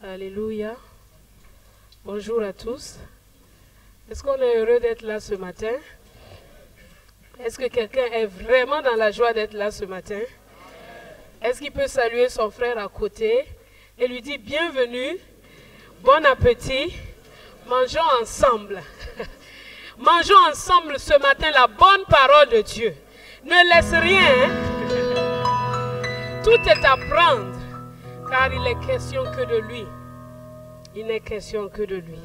Alléluia. Bonjour à tous. Est-ce qu'on est heureux d'être là ce matin? Est-ce que quelqu'un est vraiment dans la joie d'être là ce matin? Est-ce qu'il peut saluer son frère à côté et lui dire bienvenue, bon appétit, mangeons ensemble. Mangeons ensemble ce matin la bonne parole de Dieu. Ne laisse rien. Tout est à prendre, car il n'est question que de lui. Il n'est question que de lui.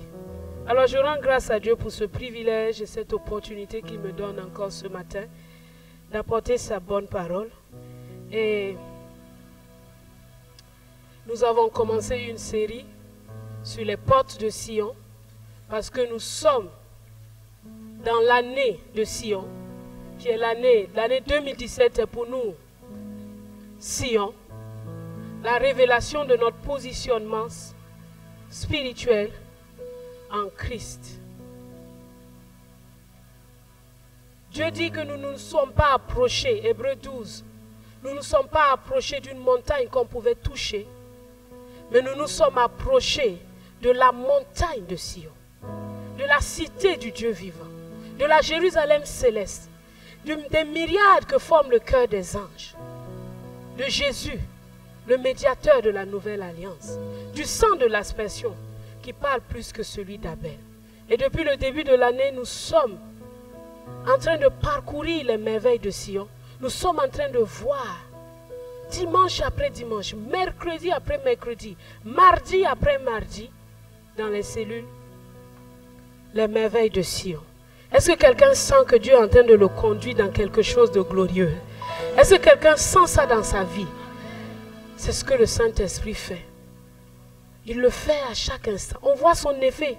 Alors je rends grâce à Dieu pour ce privilège et cette opportunité qu'il me donne encore ce matin d'apporter sa bonne parole. Et nous avons commencé une série sur les portes de Sion parce que nous sommes dans l'année de Sion, qui est l'année 2017 est pour nous Sion, la révélation de notre positionnement spirituel en Christ. Dieu dit que nous ne nous sommes pas approchés, Hébreux 12, nous ne nous sommes pas approchés d'une montagne qu'on pouvait toucher, mais nous nous sommes approchés de la montagne de Sion, de la cité du Dieu vivant, de la Jérusalem céleste, des myriades que forme le cœur des anges, de Jésus, le médiateur de la nouvelle alliance, du sang de l'aspersion qui parle plus que celui d'Abel. Et depuis le début de l'année, nous sommes en train de parcourir les merveilles de Sion. Nous sommes en train de voir dimanche après dimanche, mercredi après mercredi, mardi après mardi, dans les cellules, les merveilles de Sion. Est-ce que quelqu'un sent que Dieu est en train de le conduire dans quelque chose de glorieux? Est-ce que quelqu'un sent ça dans sa vie? C'est ce que le Saint-Esprit fait. Il le fait à chaque instant. On voit son effet,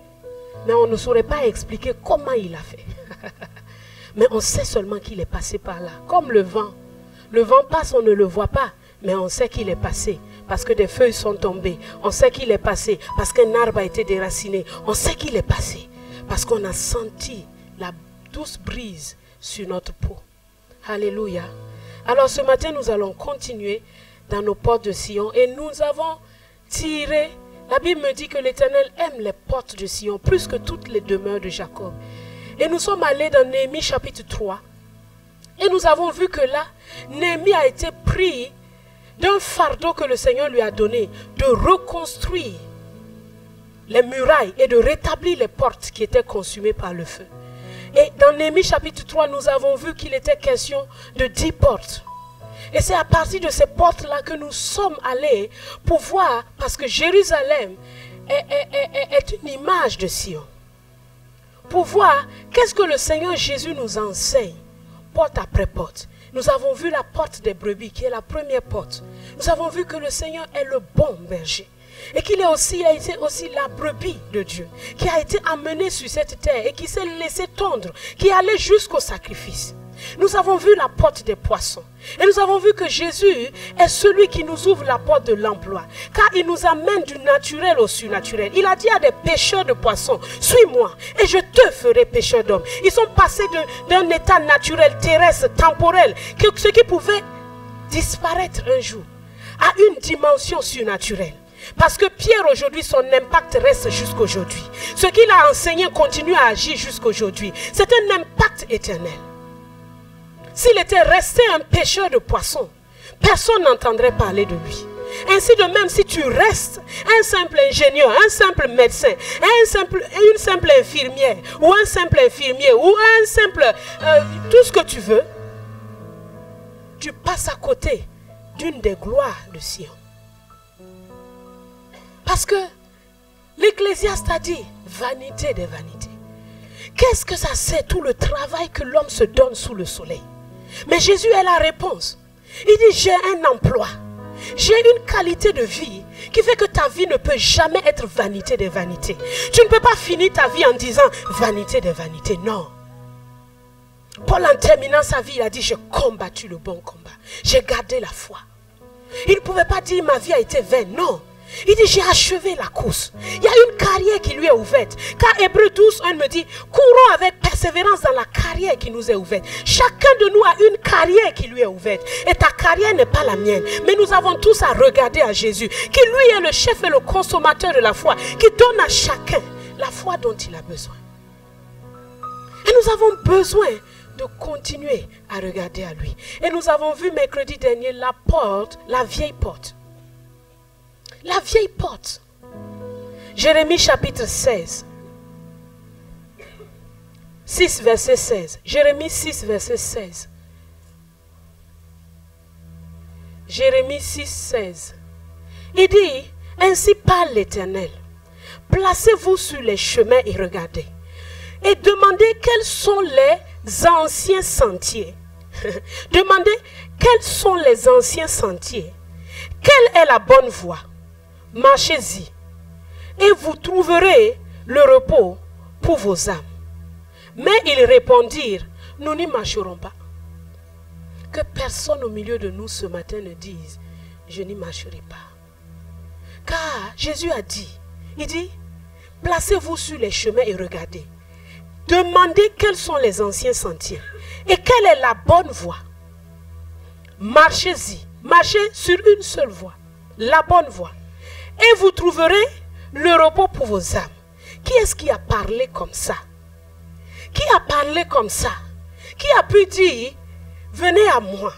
mais on ne saurait pas expliquer comment il a fait. Mais on sait seulement qu'il est passé par là, comme le vent. Le vent passe, on ne le voit pas, mais on sait qu'il est passé parce que des feuilles sont tombées. On sait qu'il est passé parce qu'un arbre a été déraciné. On sait qu'il est passé parce qu'on a senti la douce brise sur notre peau. Alléluia. Alors ce matin, nous allons continuer dans nos portes de Sion et nous avons tiré, la Bible me dit que l'Éternel aime les portes de Sion plus que toutes les demeures de Jacob. Et nous sommes allés dans Néhémie chapitre 3 et nous avons vu que là, Néhémie a été pris d'un fardeau que le Seigneur lui a donné de reconstruire les murailles et de rétablir les portes qui étaient consumées par le feu. Et dans Néhémie chapitre 3, nous avons vu qu'il était question de 10 portes. Et c'est à partir de ces portes-là que nous sommes allés pour voir, parce que Jérusalem est une image de Sion. Pour voir qu'est-ce que le Seigneur Jésus nous enseigne, porte après porte. Nous avons vu la porte des brebis, qui est la première porte. Nous avons vu que le Seigneur est le bon berger. Et qu'il a été aussi la brebis de Dieu, qui a été amenée sur cette terre et qui s'est laissé tondre, qui allait jusqu'au sacrifice. Nous avons vu la porte des poissons. Et nous avons vu que Jésus est celui qui nous ouvre la porte de l'emploi. Car il nous amène du naturel au surnaturel. Il a dit à des pêcheurs de poissons, suis-moi et je te ferai pêcheur d'hommes. Ils sont passés d'un état naturel, terrestre, temporel, ce qui pouvait disparaître un jour, à une dimension surnaturelle. Parce que Pierre aujourd'hui, son impact reste jusqu'aujourd'hui. Ce qu'il a enseigné continue à agir jusqu'aujourd'hui. C'est un impact éternel. S'il était resté un pêcheur de poissons, personne n'entendrait parler de lui. Ainsi de même, si tu restes un simple ingénieur, un simple médecin, une simple infirmière, ou un simple infirmier, ou un simple... tout ce que tu veux, tu passes à côté d'une des gloires de Sion. Parce que l'Ecclésiaste a dit, vanité des vanités. Qu'est-ce que ça c'est tout le travail que l'homme se donne sous le soleil? Mais Jésus est la réponse. Il dit, j'ai un emploi, j'ai une qualité de vie qui fait que ta vie ne peut jamais être vanité des vanités. Tu ne peux pas finir ta vie en disant vanité des vanités, non. Paul en terminant sa vie, il a dit, j'ai combattu le bon combat, j'ai gardé la foi. Il ne pouvait pas dire ma vie a été vaine, non. Il dit, j'ai achevé la course. Il y a une carrière qui lui est ouverte. Car Hébreux 12, 1 me dit, courons avec persévérance dans la carrière qui nous est ouverte. Chacun de nous a une carrière qui lui est ouverte. Et ta carrière n'est pas la mienne. Mais nous avons tous à regarder à Jésus, qui lui est le chef et le consommateur de la foi, qui donne à chacun la foi dont il a besoin. Et nous avons besoin de continuer à regarder à lui. Et nous avons vu mercredi dernier la porte, la vieille porte. La vieille porte. Jérémie chapitre 16. 6 verset 16. Jérémie 6 verset 16. Jérémie 6, 16. Il dit, ainsi parle l'Éternel. Placez-vous sur les chemins et regardez. Et demandez quels sont les anciens sentiers. Demandez quels sont les anciens sentiers. Quelle est la bonne voie? Marchez-y, et vous trouverez le repos pour vos âmes. Mais ils répondirent, nous n'y marcherons pas. Que personne au milieu de nous ce matin ne dise, je n'y marcherai pas. Car Jésus a dit, il dit, placez-vous sur les chemins et regardez. Demandez quels sont les anciens sentiers et quelle est la bonne voie. Marchez-y, marchez sur une seule voie, la bonne voie. Et vous trouverez le repos pour vos âmes. Qui est-ce qui a parlé comme ça? Qui a parlé comme ça? Qui a pu dire, venez à moi,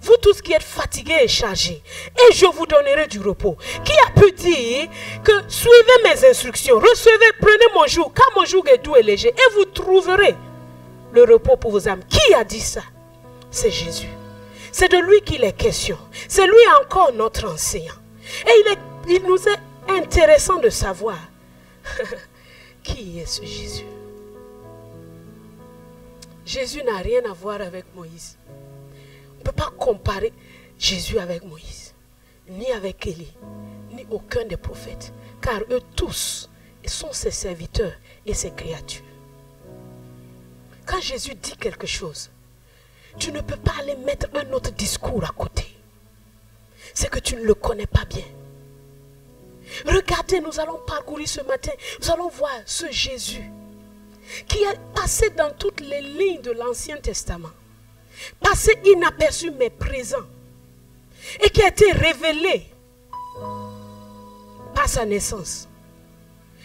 vous tous qui êtes fatigués et chargés, et je vous donnerai du repos. Qui a pu dire que suivez mes instructions, recevez, prenez mon joug, car mon joug est doux et léger, et vous trouverez le repos pour vos âmes. Qui a dit ça? C'est Jésus. C'est de lui qu'il est question. C'est lui encore notre enseignant. Et il nous est intéressant de savoir qui est ce Jésus. Jésus n'a rien à voir avec Moïse. On ne peut pas comparer Jésus avec Moïse, ni avec Élie, ni aucun des prophètes. Car eux tous sont ses serviteurs et ses créatures. Quand Jésus dit quelque chose, tu ne peux pas aller mettre un autre discours à côté. C'est que tu ne le connais pas bien. Regardez, nous allons parcourir ce matin, nous allons voir ce Jésus qui est passé dans toutes les lignes de l'Ancien Testament, passé inaperçu mais présent, et qui a été révélé par sa naissance,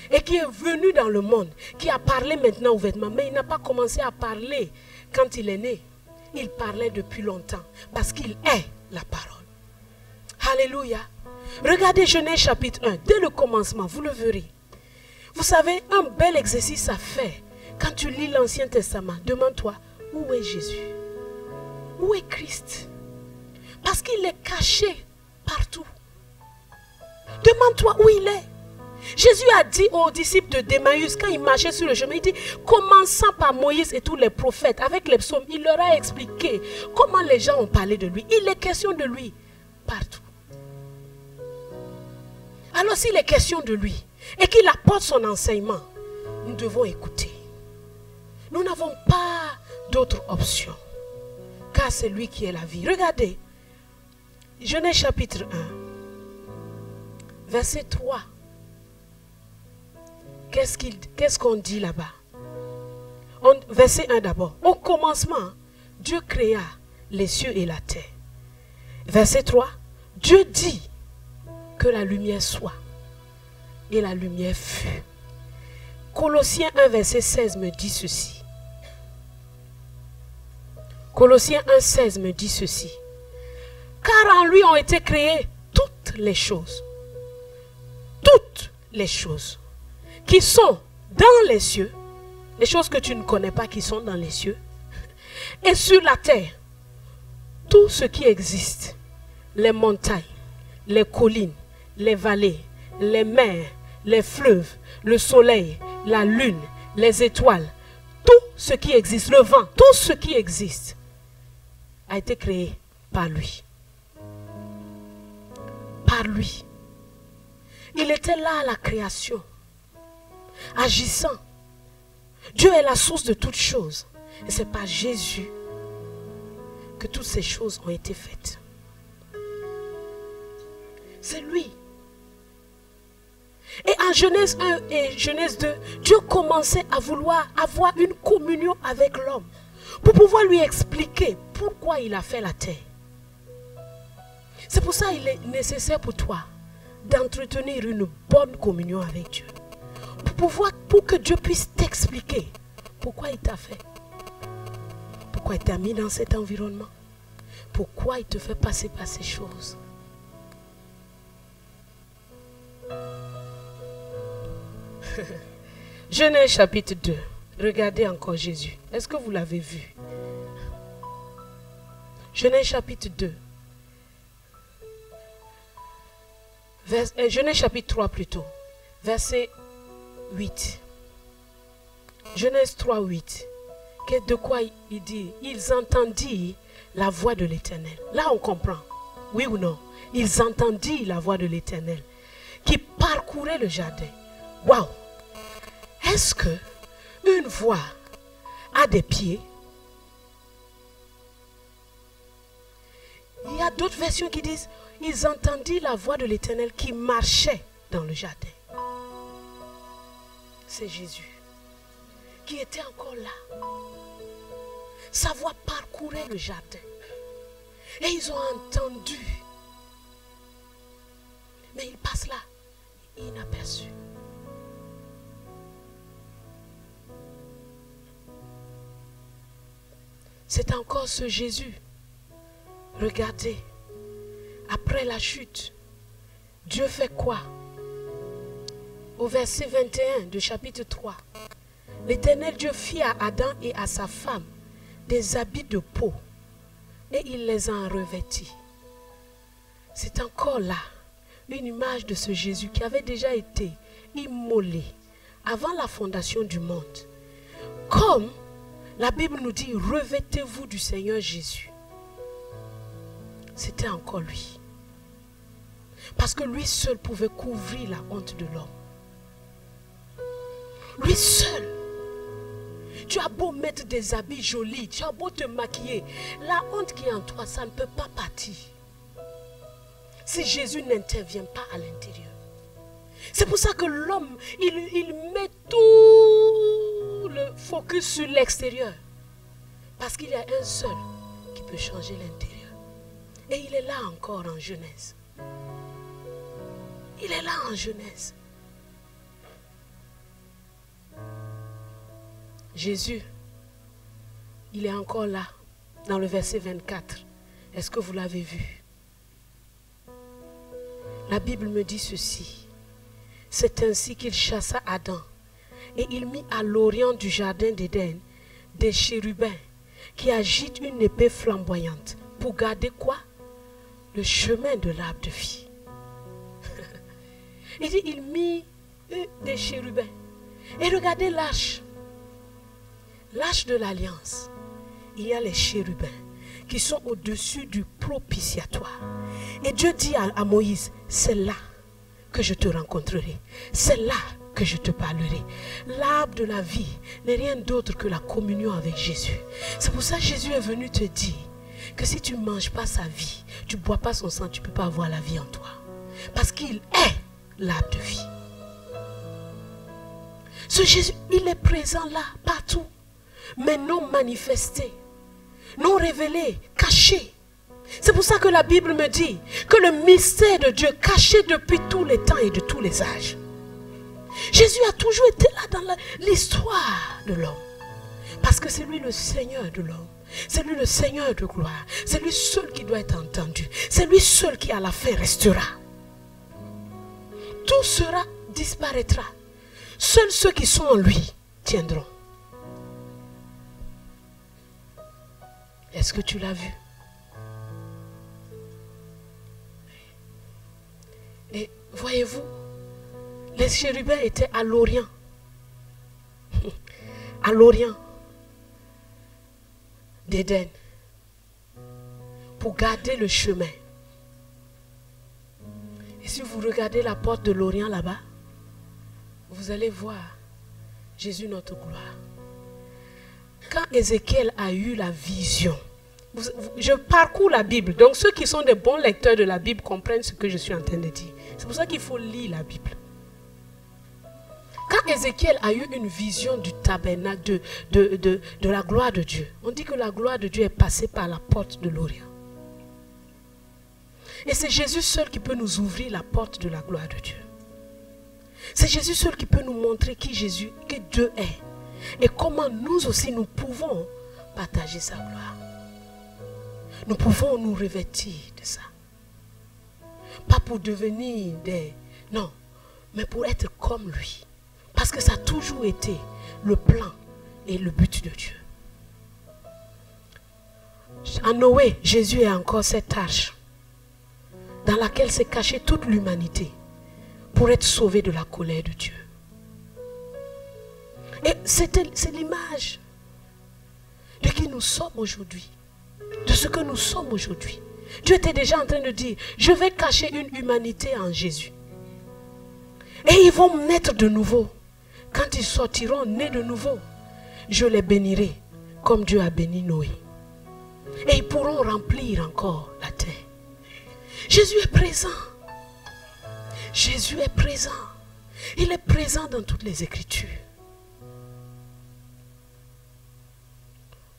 et qui est venu dans le monde, qui a parlé maintenant ouvertement, mais il n'a pas commencé à parler quand il est né. Il parlait depuis longtemps, parce qu'il est la parole. Alléluia. Regardez Genèse chapitre 1, dès le commencement, vous le verrez. Vous savez, un bel exercice à faire quand tu lis l'Ancien Testament. Demande-toi, où est Jésus? Où est Christ? Parce qu'il est caché partout. Demande-toi où il est. Jésus a dit aux disciples de Démaïus, quand ils marchaient sur le chemin, il dit, commençant par Moïse et tous les prophètes, avec les psaumes, il leur a expliqué comment les gens ont parlé de lui. Il est question de lui partout. Alors s'il est question de lui et qu'il apporte son enseignement, nous devons écouter. Nous n'avons pas d'autre option, car c'est lui qui est la vie. Regardez, Genèse chapitre 1, verset 3. Qu'est-ce qu'on dit là-bas? Verset 1 d'abord. Au commencement, Dieu créa les cieux et la terre. Verset 3. Dieu dit que la lumière soit. Et la lumière fut. Colossiens 1, verset 16 me dit ceci. Colossiens 1, 16 me dit ceci. Car en lui ont été créées toutes les choses. Toutes les choses. Qui sont dans les cieux. Les choses que tu ne connais pas qui sont dans les cieux. Et sur la terre. Tout ce qui existe. Les montagnes. Les collines. Les vallées. Les mers. Les fleuves. Le soleil. La lune. Les étoiles. Tout ce qui existe. Le vent. Tout ce qui existe. A été créé par lui. Par lui. Il était là à la création. Agissant. Dieu est la source de toutes choses. Et c'est par Jésus que toutes ces choses ont été faites. C'est lui. Et en Genèse 1 et Genèse 2, Dieu commençait à vouloir avoir une communion avec l'homme pour pouvoir lui expliquer pourquoi il a fait la terre. C'est pour ça qu'il est nécessaire pour toi d'entretenir une bonne communion avec Dieu. Pour que Dieu puisse t'expliquer pourquoi il t'a fait. Pourquoi il t'a mis dans cet environnement. Pourquoi il te fait passer par ces choses. Genèse chapitre 2. Regardez encore Jésus. Est-ce que vous l'avez vu? Genèse chapitre 2. Genèse chapitre 3 plutôt. Verset 8. Genèse 3, 8. De quoi il dit? Ils entendirent la voix de l'Éternel. Là on comprend. Oui ou non? Ils entendirent la voix de l'Éternel qui parcourait le jardin. Waouh! Est-ce que une voix a des pieds? Il y a d'autres versions qui disent ils entendirent la voix de l'Éternel qui marchait dans le jardin. C'est Jésus qui était encore là. Sa voix parcourait le jardin. Et ils ont entendu. Mais il passe là, inaperçu. C'est encore ce Jésus. Regardez, après la chute, Dieu fait quoi? Au verset 21 du chapitre 3, l'Éternel Dieu fit à Adam et à sa femme des habits de peau et il les en revêtit. C'est encore là une image de ce Jésus qui avait déjà été immolé avant la fondation du monde. Comme la Bible nous dit, revêtez-vous du Seigneur Jésus. C'était encore lui. Parce que lui seul pouvait couvrir la honte de l'homme. Lui seul. Tu as beau mettre des habits jolis, tu as beau te maquiller, la honte qui est en toi, ça ne peut pas partir. Si Jésus n'intervient pas à l'intérieur. C'est pour ça que l'homme, il met tout le focus sur l'extérieur. Parce qu'il y a un seul qui peut changer l'intérieur. Et il est là encore en Genèse. Il est là en Genèse. Jésus, il est encore là, dans le verset 24. Est-ce que vous l'avez vu? La Bible me dit ceci. C'est ainsi qu'il chassa Adam. Et il mit à l'orient du jardin d'Éden des chérubins qui agitent une épée flamboyante. Pour garder quoi? Le chemin de l'arbre de vie. Il dit, il mit des chérubins. Et regardez l'arche. L'arche de l'alliance. Il y a les chérubins qui sont au-dessus du propitiatoire. Et Dieu dit à Moïse, c'est là que je te rencontrerai. C'est là que je te parlerai. L'arbre de la vie n'est rien d'autre que la communion avec Jésus. C'est pour ça que Jésus est venu te dire que si tu ne manges pas sa vie, tu ne bois pas son sang, tu ne peux pas avoir la vie en toi. Parce qu'il est l'arbre de vie. Ce Jésus, il est présent là, partout. Mais non manifesté, non révélé, caché. C'est pour ça que la Bible me dit que le mystère de Dieu caché depuis tous les temps et de tous les âges. Jésus a toujours été là dans l'histoire de l'homme. Parce que c'est lui le Seigneur de l'homme. C'est lui le Seigneur de gloire. C'est lui seul qui doit être entendu. C'est lui seul qui à la fin restera. Tout disparaîtra. Seuls ceux qui sont en lui tiendront. Est-ce que tu l'as vu? Et voyez-vous, les chérubins étaient à l'orient. À l'orient d'Éden. Pour garder le chemin. Et si vous regardez la porte de l'orient là-bas, vous allez voir Jésus notre gloire. Quand Ézéchiel a eu la vision, je parcours la Bible, donc ceux qui sont des bons lecteurs de la Bible comprennent ce que je suis en train de dire. C'est pour ça qu'il faut lire la Bible. Quand Ézéchiel a eu une vision du tabernacle, de la gloire de Dieu, on dit que la gloire de Dieu est passée par la porte de l'Orient. Et c'est Jésus seul qui peut nous ouvrir la porte de la gloire de Dieu. C'est Jésus seul qui peut nous montrer qui Dieu est. Et comment nous aussi nous pouvons partager sa gloire. Nous pouvons nous revêtir de ça. Pas pour devenir non, mais pour être comme lui. Parce que ça a toujours été le plan et le but de Dieu. En Noé, Jésus a encore cette arche dans laquelle s'est cachée toute l'humanité pour être sauvé de la colère de Dieu. Et c'est l'image de qui nous sommes aujourd'hui, de ce que nous sommes aujourd'hui. Dieu était déjà en train de dire, je vais cacher une humanité en Jésus. Et ils vont naître de nouveau. Quand ils sortiront nés de nouveau, je les bénirai comme Dieu a béni Noé. Et ils pourront remplir encore la terre. Jésus est présent. Jésus est présent. Il est présent dans toutes les Écritures.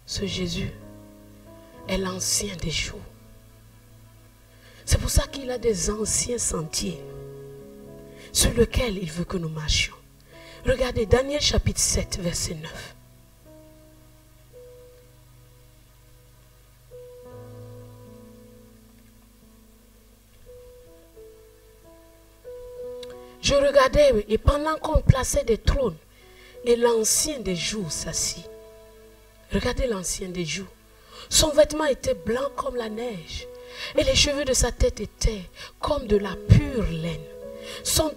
Ce Jésus est l'ancien des jours. C'est pour ça qu'il a des anciens sentiers sur lesquels il veut que nous marchions. Regardez Daniel chapitre 7, verset 9. Je regardais et pendant qu'on plaçait des trônes et l'ancien des jours s'assit. Regardez l'ancien des jours. Son vêtement était blanc comme la neige et les cheveux de sa tête étaient comme de la pure laine. Son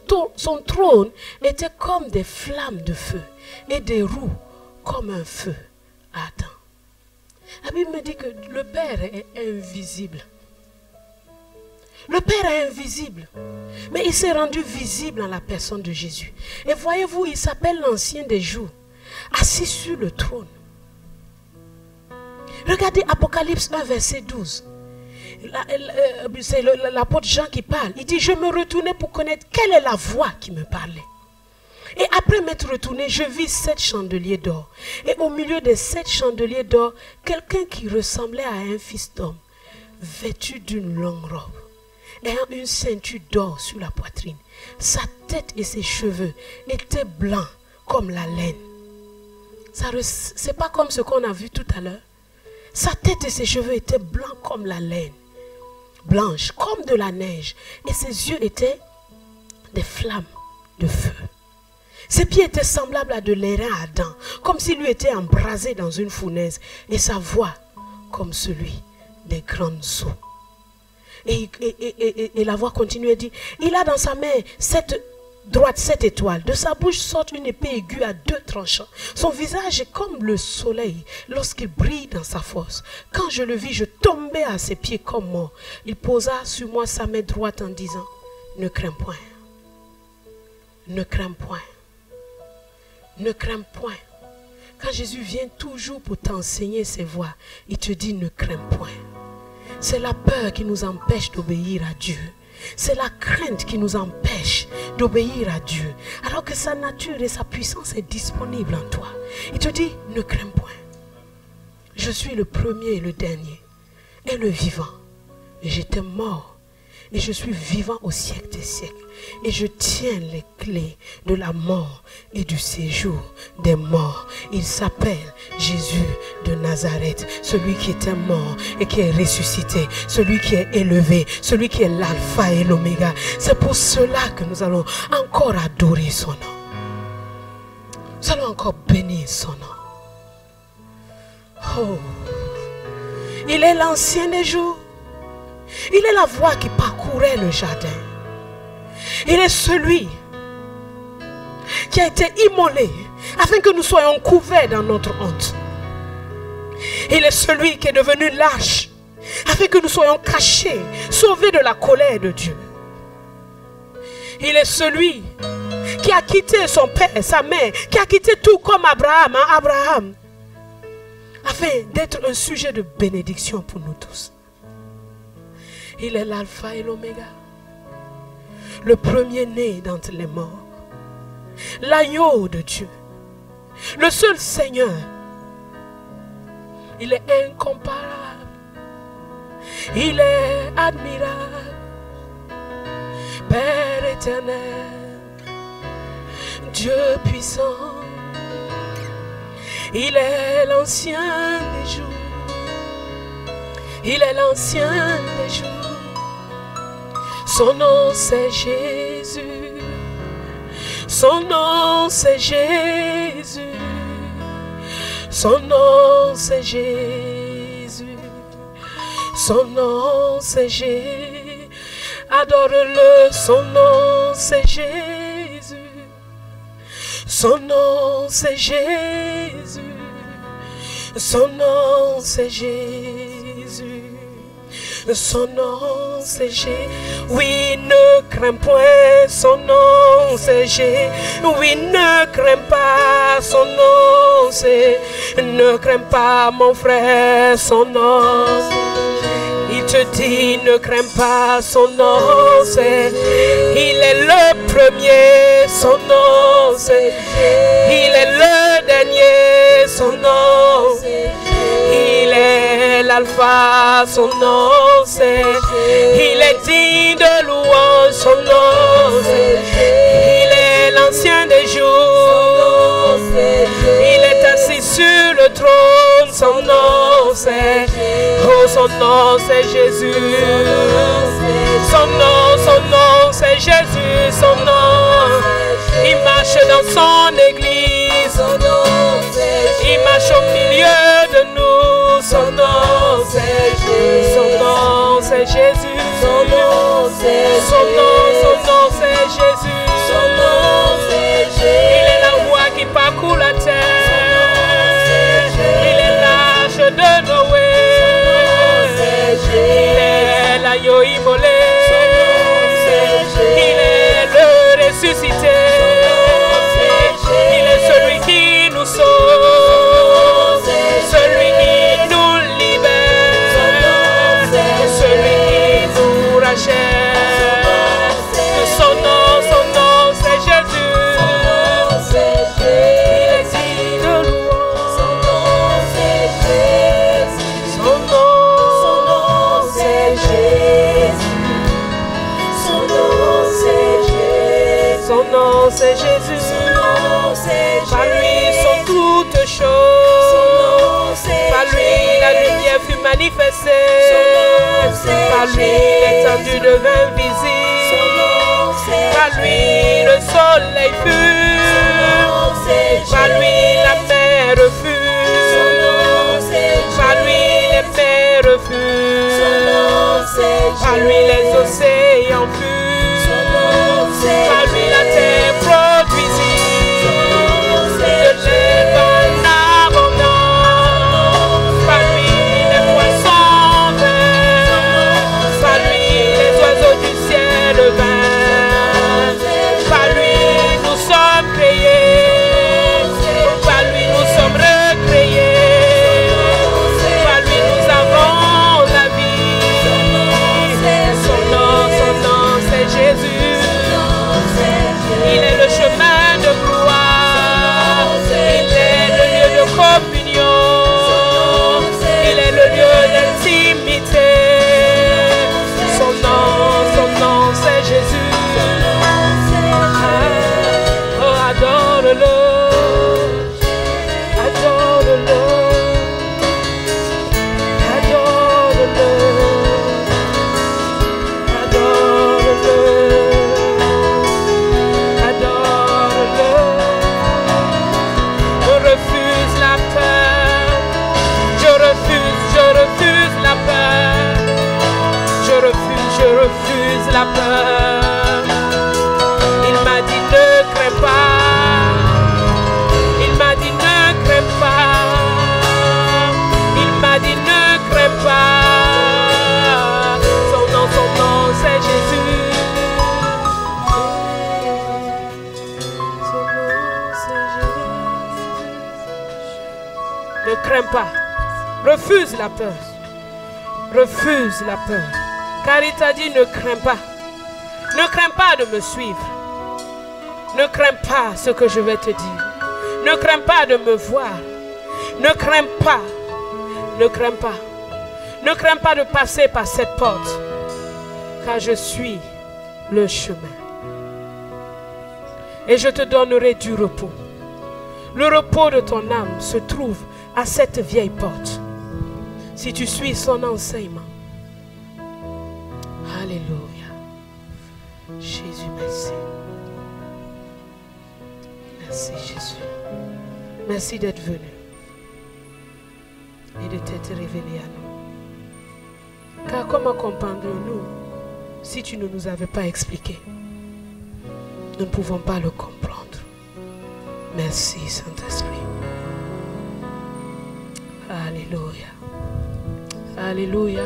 trône était comme des flammes de feu et des roues comme un feu ardent. La Bible me dit que le Père est invisible. Le Père est invisible, mais il s'est rendu visible dans la personne de Jésus. Et voyez-vous, il s'appelle l'ancien des jours, assis sur le trône. Regardez Apocalypse 1, verset 12. C'est l'apôtre Jean qui parle. Il dit, je me retournais pour connaître quelle est la voix qui me parlait. Et après m'être retourné, je vis 7 chandeliers d'or. Et au milieu des 7 chandeliers d'or, quelqu'un qui ressemblait à un fils d'homme, vêtu d'une longue robe, ayant une ceinture d'or sur la poitrine. Sa tête et ses cheveux étaient blancs comme la laine. C'est pas comme ce qu'on a vu tout à l'heure. Sa tête et ses cheveux étaient blancs comme la laine, blanches comme de la neige, et ses yeux étaient des flammes de feu. Ses pieds étaient semblables à de l'airain ardent, comme s'il lui était embrasé dans une fournaise, et sa voix comme celui des grandes eaux. Et la voix continue et dit, il a dans sa main droite 7 étoiles. De sa bouche sort une épée aiguë à 2 tranchants. Son visage est comme le soleil lorsqu'il brille dans sa force. Quand je le vis, je tombais à ses pieds comme mort. Il posa sur moi sa main droite en disant, ne crains point. Ne crains point. Ne crains point. Quand Jésus vient toujours pour t'enseigner ses voies, il te dit ne crains point. C'est la peur qui nous empêche d'obéir à Dieu. C'est la crainte qui nous empêche d'obéir à Dieu. Alors que sa nature et sa puissance est disponible en toi. Il te dit, ne crains point. Je suis le premier et le dernier. Et le vivant. Et j'étais mort. Et je suis vivant au siècle des siècles. Et je tiens les clés de la mort et du séjour des morts. Il s'appelle Jésus de Nazareth. Celui qui était mort et qui est ressuscité. Celui qui est élevé. Celui qui est l'alpha et l'oméga. C'est pour cela que nous allons encore adorer son nom. Nous allons encore bénir son nom. Oh, il est l'ancien des jours. Il est la voie qui parcourait le jardin. Il est celui qui a été immolé afin que nous soyons couverts dans notre honte. Il est celui qui est devenu lâche afin que nous soyons cachés, sauvés de la colère de Dieu. Il est celui qui a quitté son père, sa mère, qui a quitté tout comme Abraham, afin d'être un sujet de bénédiction pour nous tous. Il est l'alpha et l'oméga, le premier-né d'entre les morts, l'agneau de Dieu, le seul Seigneur. Il est incomparable, il est admirable, Père éternel, Dieu puissant. Il est l'ancien des jours, il est l'ancien des jours. Son nom c'est Jésus, son nom c'est Jésus, son nom c'est Jésus, son nom c'est Jésus. Adore-le, son nom c'est Jésus, son nom c'est Jésus, son nom c'est Jésus. Son nom c'est Jésus. Oui, ne crains point. Son nom c'est Jésus. Oui, ne crains pas. Son nom c'est. Ne crains pas, mon frère. Son nom. Il te dit, ne crains pas. Son nom c'est. Il est le premier. Son nom c'est. Il est le dernier. Son nom c'est. Il est l'alpha, son nom c'est. Il est digne de louange, son nom c'est. Il est l'ancien des jours. Il est assis sur le trône, son nom c'est. Oh, son nom c'est Jésus. Son nom c'est Jésus, son nom. Il marche dans son église. Il marche au milieu de nous. Son nom c'est Jésus. Son nom c'est Jésus. Son nom c'est Jésus. Son nom c'est Jésus. Il est la voie qui parcourt la terre. Il est l'âge de Noé. Il est l'agneau immolé. Il est le ressuscité. Il est celui qui nous sauve, celui qui nous libère, celui qui nous rachète. Son nom c'est Jésus. Il est digne de louange. Son nom c'est Jésus. Son nom c'est Jésus. Son nom c'est Jésus. Son nom c'est Jésus. Par lui sont toutes choses. Par lui la lumière fut manifestée. Par lui l'étendue devint visible. Par lui le soleil fut. Par lui la mer fut. Par lui les mers furent. Par lui les océans furent. Par lui la terre produisit. La peur. Il m'a dit ne crains pas. Il m'a dit ne crains pas. Il m'a dit ne crains pas. Son nom c'est Jésus. Son nom c'est Jésus. Ne crains pas. Refuse la peur. Refuse la peur. Car il t'a dit ne crains pas. Ne crains pas de me suivre. Ne crains pas ce que je vais te dire. Ne crains pas de me voir. Ne crains pas. Ne crains pas. Ne crains pas de passer par cette porte. Car je suis le chemin. Et je te donnerai du repos. Le repos de ton âme se trouve à cette vieille porte. Si tu suis son enseignement. Alléluia. Jésus, merci. Merci Jésus. Merci d'être venu et de t'être révélé à nous. Car comment comprendrons-nous si tu ne nous avais pas expliqué? Nous ne pouvons pas le comprendre. Merci Saint-Esprit. Alléluia. Alléluia.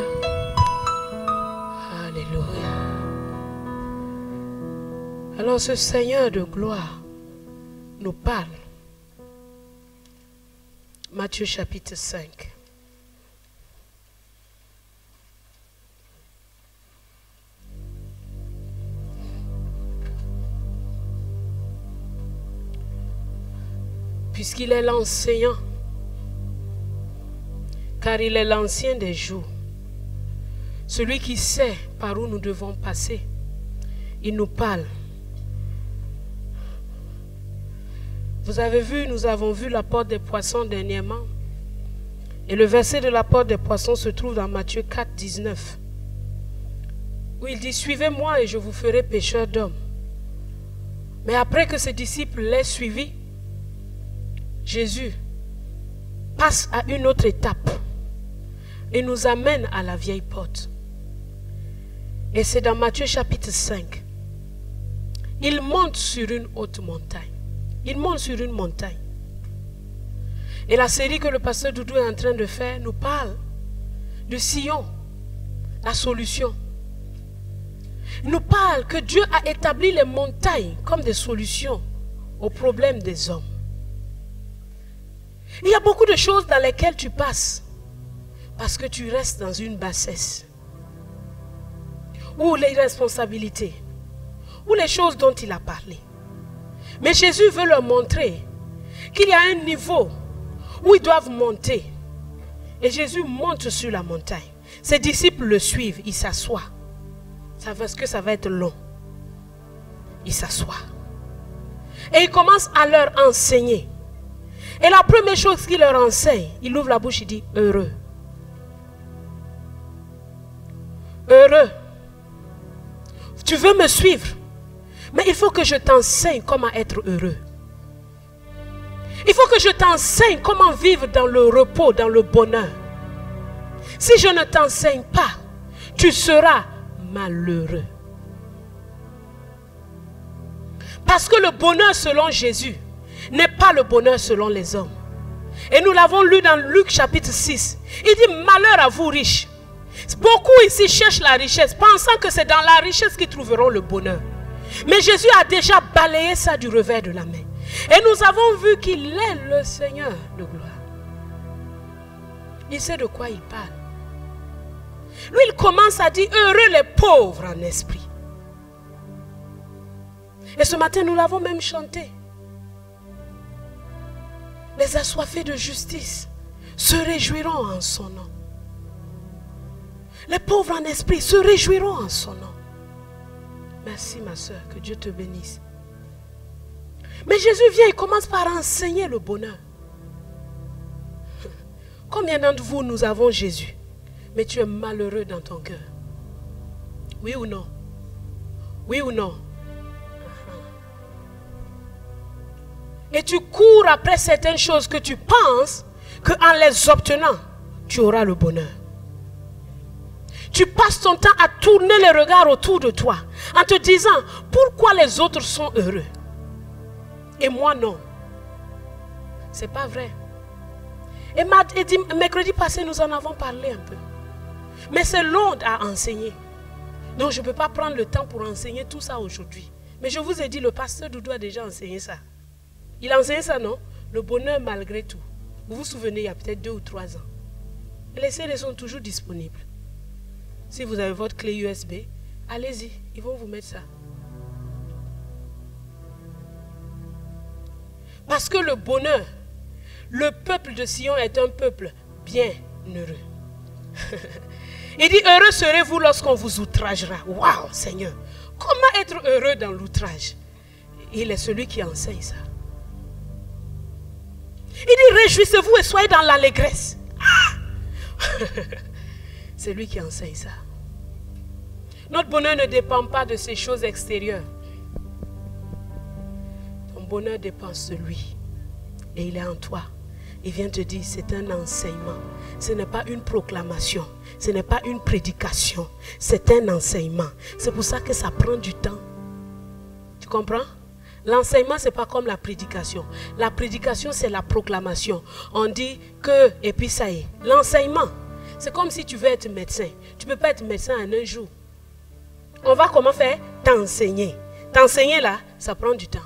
Alléluia. Alors ce Seigneur de gloire nous parle. Matthieu chapitre 5. Puisqu'il est l'enseignant, car il est l'ancien des jours, celui qui sait par où nous devons passer, il nous parle. Vous avez vu, nous avons vu la porte des poissons dernièrement. Et le verset de la porte des poissons se trouve dans Matthieu 4, 19. Où il dit, suivez-moi et je vous ferai pécheurs d'hommes. Mais après que ses disciples l'aient suivi, Jésus passe à une autre étape et nous amène à la vieille porte. Et c'est dans Matthieu chapitre 5. Il monte sur une haute montagne. Il monte sur une montagne. Et la série que le pasteur Doudou est en train de faire nous parle de Sion, la solution. Il nous parle que Dieu a établi les montagnes comme des solutions aux problèmes des hommes. Il y a beaucoup de choses dans lesquelles tu passes parce que tu restes dans une bassesse. Ou les responsabilités, ou les choses dont il a parlé. Mais Jésus veut leur montrer qu'il y a un niveau où ils doivent monter. Et Jésus monte sur la montagne. Ses disciples le suivent, ils s'assoient. Parce que ça va être long. Ils s'assoient. Et il commence à leur enseigner. Et la première chose qu'il leur enseigne, il ouvre la bouche, il dit, heureux. Heureux. Tu veux me suivre, mais il faut que je t'enseigne comment être heureux. Il faut que je t'enseigne comment vivre dans le repos, dans le bonheur. Si je ne t'enseigne pas, tu seras malheureux. Parce que le bonheur selon Jésus n'est pas le bonheur selon les hommes. Et nous l'avons lu dans Luc chapitre 6. Il dit, malheur à vous riches. Beaucoup ici cherchent la richesse, pensant que c'est dans la richesse qu'ils trouveront le bonheur. Mais Jésus a déjà balayé ça du revers de la main. Et nous avons vu qu'il est le Seigneur de gloire. Il sait de quoi il parle. Lui, il commence à dire, heureux les pauvres en esprit. Et ce matin, nous l'avons même chanté. Les assoiffés de justice se réjouiront en son nom. Les pauvres en esprit se réjouiront en son nom. Merci ma soeur, que Dieu te bénisse. Mais Jésus vient, il commence par enseigner le bonheur. Combien d'entre vous nous avons Jésus, mais tu es malheureux dans ton cœur? Oui ou non? Oui ou non? Et tu cours après certaines choses que tu penses qu'en les obtenant, tu auras le bonheur. Tu passes ton temps à tourner les regards autour de toi en te disant pourquoi les autres sont heureux et moi non. C'est pas vrai. Et mercredi passé, nous en avons parlé un peu. Mais c'est long à enseigner. Donc je ne peux pas prendre le temps pour enseigner tout ça aujourd'hui. Mais je vous ai dit, le pasteur Doudou a déjà enseigné ça. Il a enseigné ça, non? Le bonheur malgré tout. Vous vous souvenez, il y a peut-être 2 ou 3 ans. Les CD sont toujours disponibles. Si vous avez votre clé USB, allez-y, ils vont vous mettre ça. Parce que le bonheur, le peuple de Sion est un peuple bien heureux. Il dit, heureux serez-vous lorsqu'on vous outragera. Waouh, Seigneur, comment être heureux dans l'outrage? Il est celui qui enseigne ça. Il dit, réjouissez-vous et soyez dans l'allégresse. C'est lui qui enseigne ça. Notre bonheur ne dépend pas de ces choses extérieures. Ton bonheur dépend de lui. Et il est en toi. Il vient te dire, c'est un enseignement. Ce n'est pas une proclamation. Ce n'est pas une prédication. C'est un enseignement. C'est pour ça que ça prend du temps. Tu comprends? L'enseignement, ce n'est pas comme la prédication. La prédication, c'est la proclamation. On dit que, et puis ça y est. L'enseignement, c'est comme si tu veux être médecin. Tu ne peux pas être médecin en un jour. On va comment faire? T'enseigner. T'enseigner là, ça prend du temps.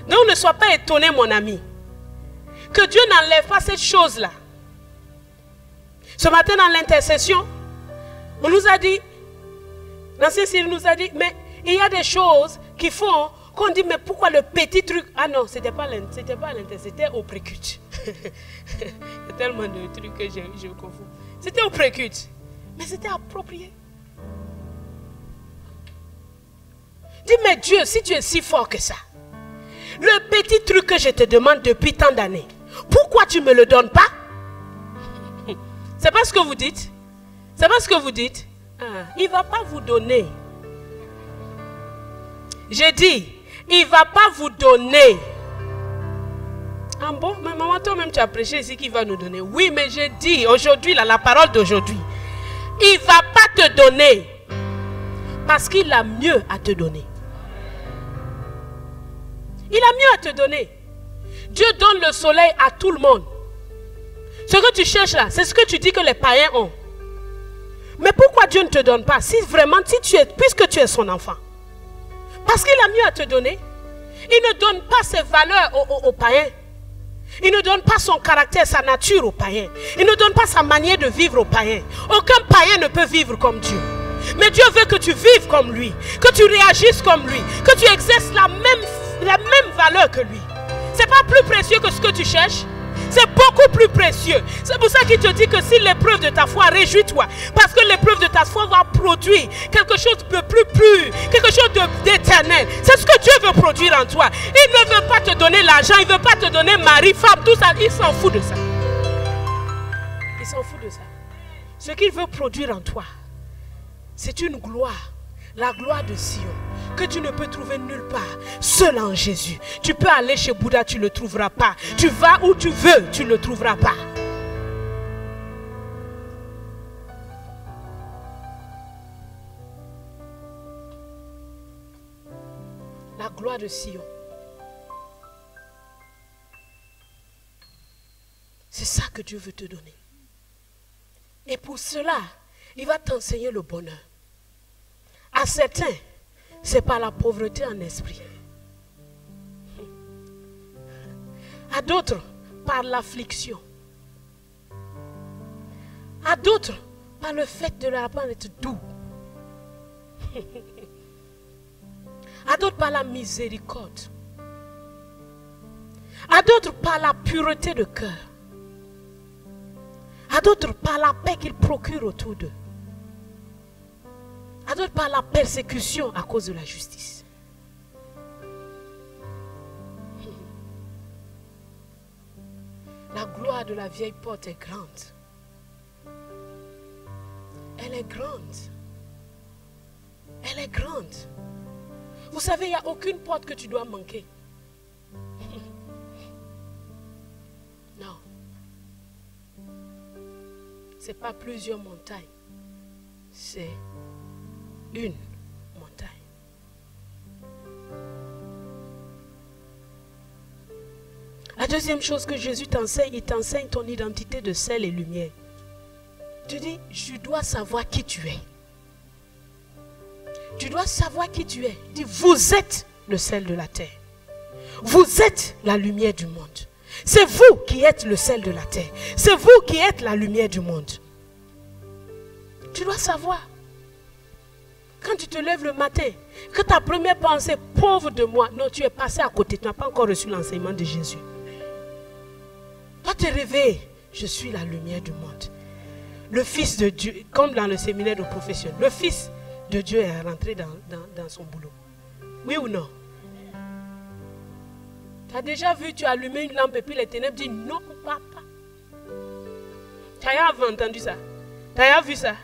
Donc ne sois pas étonné, mon ami, que Dieu n'enlève pas cette chose-là. Ce matin dans l'intercession, on nous a dit, l'ancien Cyril nous a dit, mais il y a des choses qui font qu'on dit, mais pourquoi le petit truc? Ah non, c'était pas l'intercession, c'était au précute. Il y a tellement de trucs que je confonds. C'était au précute, mais c'était approprié. Dis, mais Dieu, si tu es si fort que ça, le petit truc que je te demande depuis tant d'années, pourquoi tu ne me le donnes pas? C'est pas ce que vous dites? C'est pas ce que vous dites? Ah, il ne va pas vous donner. J'ai dit, il ne va pas vous donner. Ah bon, mais maman, toi-même tu as prêché ici qu'il va nous donner. Oui, mais j'ai dit aujourd'hui, la parole d'aujourd'hui, il ne va pas te donner parce qu'il a mieux à te donner. Il a mieux à te donner. Dieu donne le soleil à tout le monde. Ce que tu cherches là, c'est ce que tu dis que les païens ont. Mais pourquoi Dieu ne te donne pas? Si vraiment, puisque tu es son enfant. Parce qu'il a mieux à te donner. Il ne donne pas ses valeurs aux païens. Il ne donne pas son caractère, sa nature aux païens. Il ne donne pas sa manière de vivre aux païens. Aucun païen ne peut vivre comme Dieu. Mais Dieu veut que tu vives comme lui, que tu réagisses comme lui, que tu exerces la même valeur que lui. C'est pas plus précieux que ce que tu cherches. C'est beaucoup plus précieux. C'est pour ça qu'il te dit que si l'épreuve de ta foi, réjouis-toi. Parce que l'épreuve de ta foi va produire quelque chose de plus pur, quelque chose d'éternel. C'est ce que Dieu veut produire en toi. Il ne veut pas te donner l'argent, il ne veut pas te donner mari, femme, tout ça. Il s'en fout de ça. Il s'en fout de ça. Ce qu'il veut produire en toi, c'est une gloire. La gloire de Sion, que tu ne peux trouver nulle part, seul en Jésus. Tu peux aller chez Bouddha, tu ne le trouveras pas. Tu vas où tu veux, tu ne le trouveras pas. La gloire de Sion. C'est ça que Dieu veut te donner. Et pour cela, il va t'enseigner le bonheur. À certains, c'est par la pauvreté en esprit. À d'autres, par l'affliction. À d'autres, par le fait de leur apprendre à être doux. À d'autres, par la miséricorde. À d'autres, par la pureté de cœur. À d'autres, par la paix qu'ils procurent autour d'eux. À d'autres, par la persécution à cause de la justice. La gloire de la vieille porte est grande. Elle est grande. Elle est grande. Vous savez, il n'y a aucune porte que tu dois manquer. Non. Ce n'est pas plusieurs montagnes. C'est une montagne. La deuxième chose que Jésus t'enseigne, il t'enseigne ton identité de sel et lumière. Tu dis, je dois savoir qui tu es. Tu dois savoir qui tu es. Dis, vous êtes le sel de la terre. Vous êtes la lumière du monde. C'est vous qui êtes le sel de la terre. C'est vous qui êtes la lumière du monde. Tu dois savoir Quand tu te lèves le matin, que ta première pensée, pauvre de moi, non, tu es passé à côté, tu n'as pas encore reçu l'enseignement de Jésus. Toi, te réveilles, je suis la lumière du monde. Le Fils de Dieu, comme dans le séminaire de profession, le Fils de Dieu est rentré dans son boulot. Oui ou non? Tu as déjà vu, tu as allumé une lampe et puis les ténèbres disent non, papa. Tu as entendu ça? Tu as vu ça?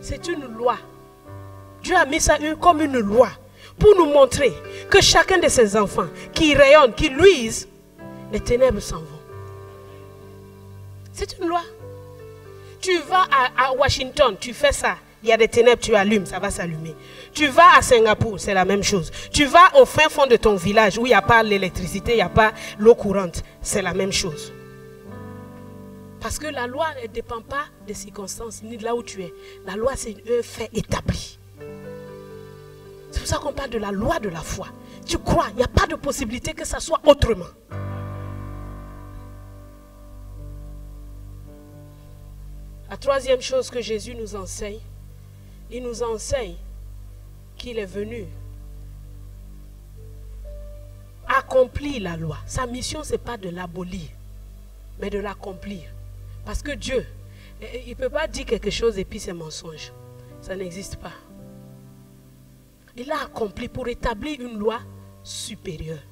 C'est une loi. Dieu a mis ça comme une loi pour nous montrer que chacun de ses enfants qui rayonnent, qui luisent, les ténèbres s'en vont. C'est une loi. Tu vas à Washington, tu fais ça. Il y a des ténèbres, tu allumes, ça va s'allumer. Tu vas à Singapour, c'est la même chose. Tu vas au fin fond de ton village où il n'y a pas l'électricité, il n'y a pas l'eau courante, c'est la même chose. Parce que la loi ne dépend pas des circonstances ni de là où tu es. La loi, c'est un fait établi. C'est pour ça qu'on parle de la loi de la foi. Tu crois, il n'y a pas de possibilité que ça soit autrement. La troisième chose que Jésus nous enseigne, il nous enseigne qu'il est venu accomplir la loi. Sa mission, ce n'est pas de l'abolir, mais de l'accomplir. Parce que Dieu, il ne peut pas dire quelque chose et puis c'est mensonge. Ça n'existe pas. Il a accompli pour établir une loi supérieure.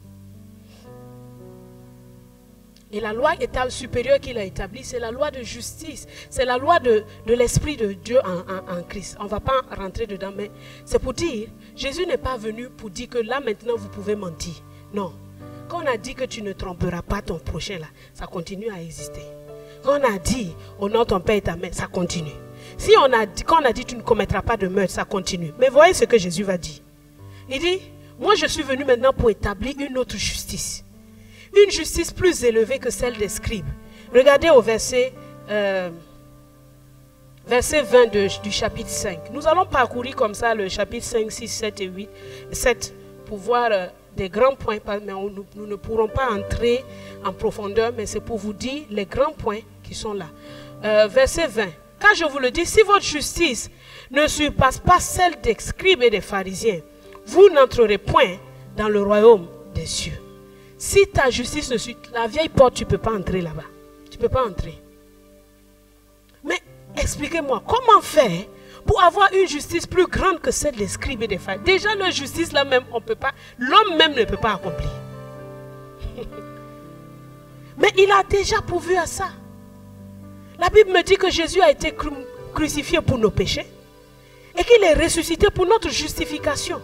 Et la loi supérieure qu'il a établie, c'est la loi de justice. C'est la loi de l'Esprit de Dieu en Christ. On ne va pas rentrer dedans, mais c'est pour dire, Jésus n'est pas venu pour dire que là maintenant vous pouvez mentir. Non. Quand on a dit que tu ne tromperas pas ton prochain là, ça continue à exister. Quand on a dit, honore ton père et ta mère, ça continue. Quand on a dit tu ne commettras pas de meurtre, ça continue. Mais voyez ce que Jésus va dire. Il dit, moi je suis venu maintenant pour établir une autre justice. Une justice plus élevée que celle des scribes. Regardez au verset 20 du chapitre 5. Nous allons parcourir comme ça le chapitre 5, 6, 7 et 8, 7 pour voir des grands points. Mais nous ne pourrons pas entrer en profondeur, mais c'est pour vous dire les grands points qui sont là. Verset 20. Car je vous le dis, si votre justice ne surpasse pas celle des scribes et des pharisiens, vous n'entrerez point dans le royaume des cieux. Si ta justice ne suit la vieille porte, tu ne peux pas entrer là-bas. Tu ne peux pas entrer. Mais expliquez-moi, comment faire pour avoir une justice plus grande que celle des scribes et des pharisiens? Déjà, leur justice là même, on peut pas, l'homme même ne peut pas accomplir. Mais il a déjà pourvu à ça. La Bible me dit que Jésus a été crucifié pour nos péchés et qu'il est ressuscité pour notre justification.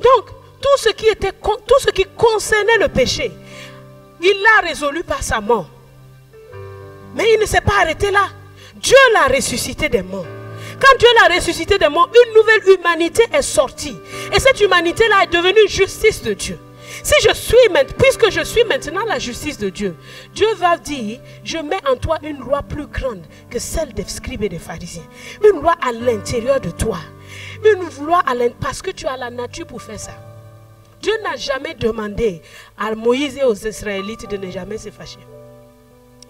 Donc, tout ce qui concernait le péché, il l'a résolu par sa mort. Mais il ne s'est pas arrêté là. Dieu l'a ressuscité des morts. Quand Dieu l'a ressuscité des morts, une nouvelle humanité est sortie. Et cette humanité-là est devenue une justice de Dieu. Puisque je suis maintenant la justice de Dieu, Dieu va dire, je mets en toi une loi plus grande que celle des scribes et des pharisiens. Une loi à l'intérieur de toi. Une loi parce que tu as la nature pour faire ça. Dieu n'a jamais demandé à Moïse et aux Israélites de ne jamais se fâcher.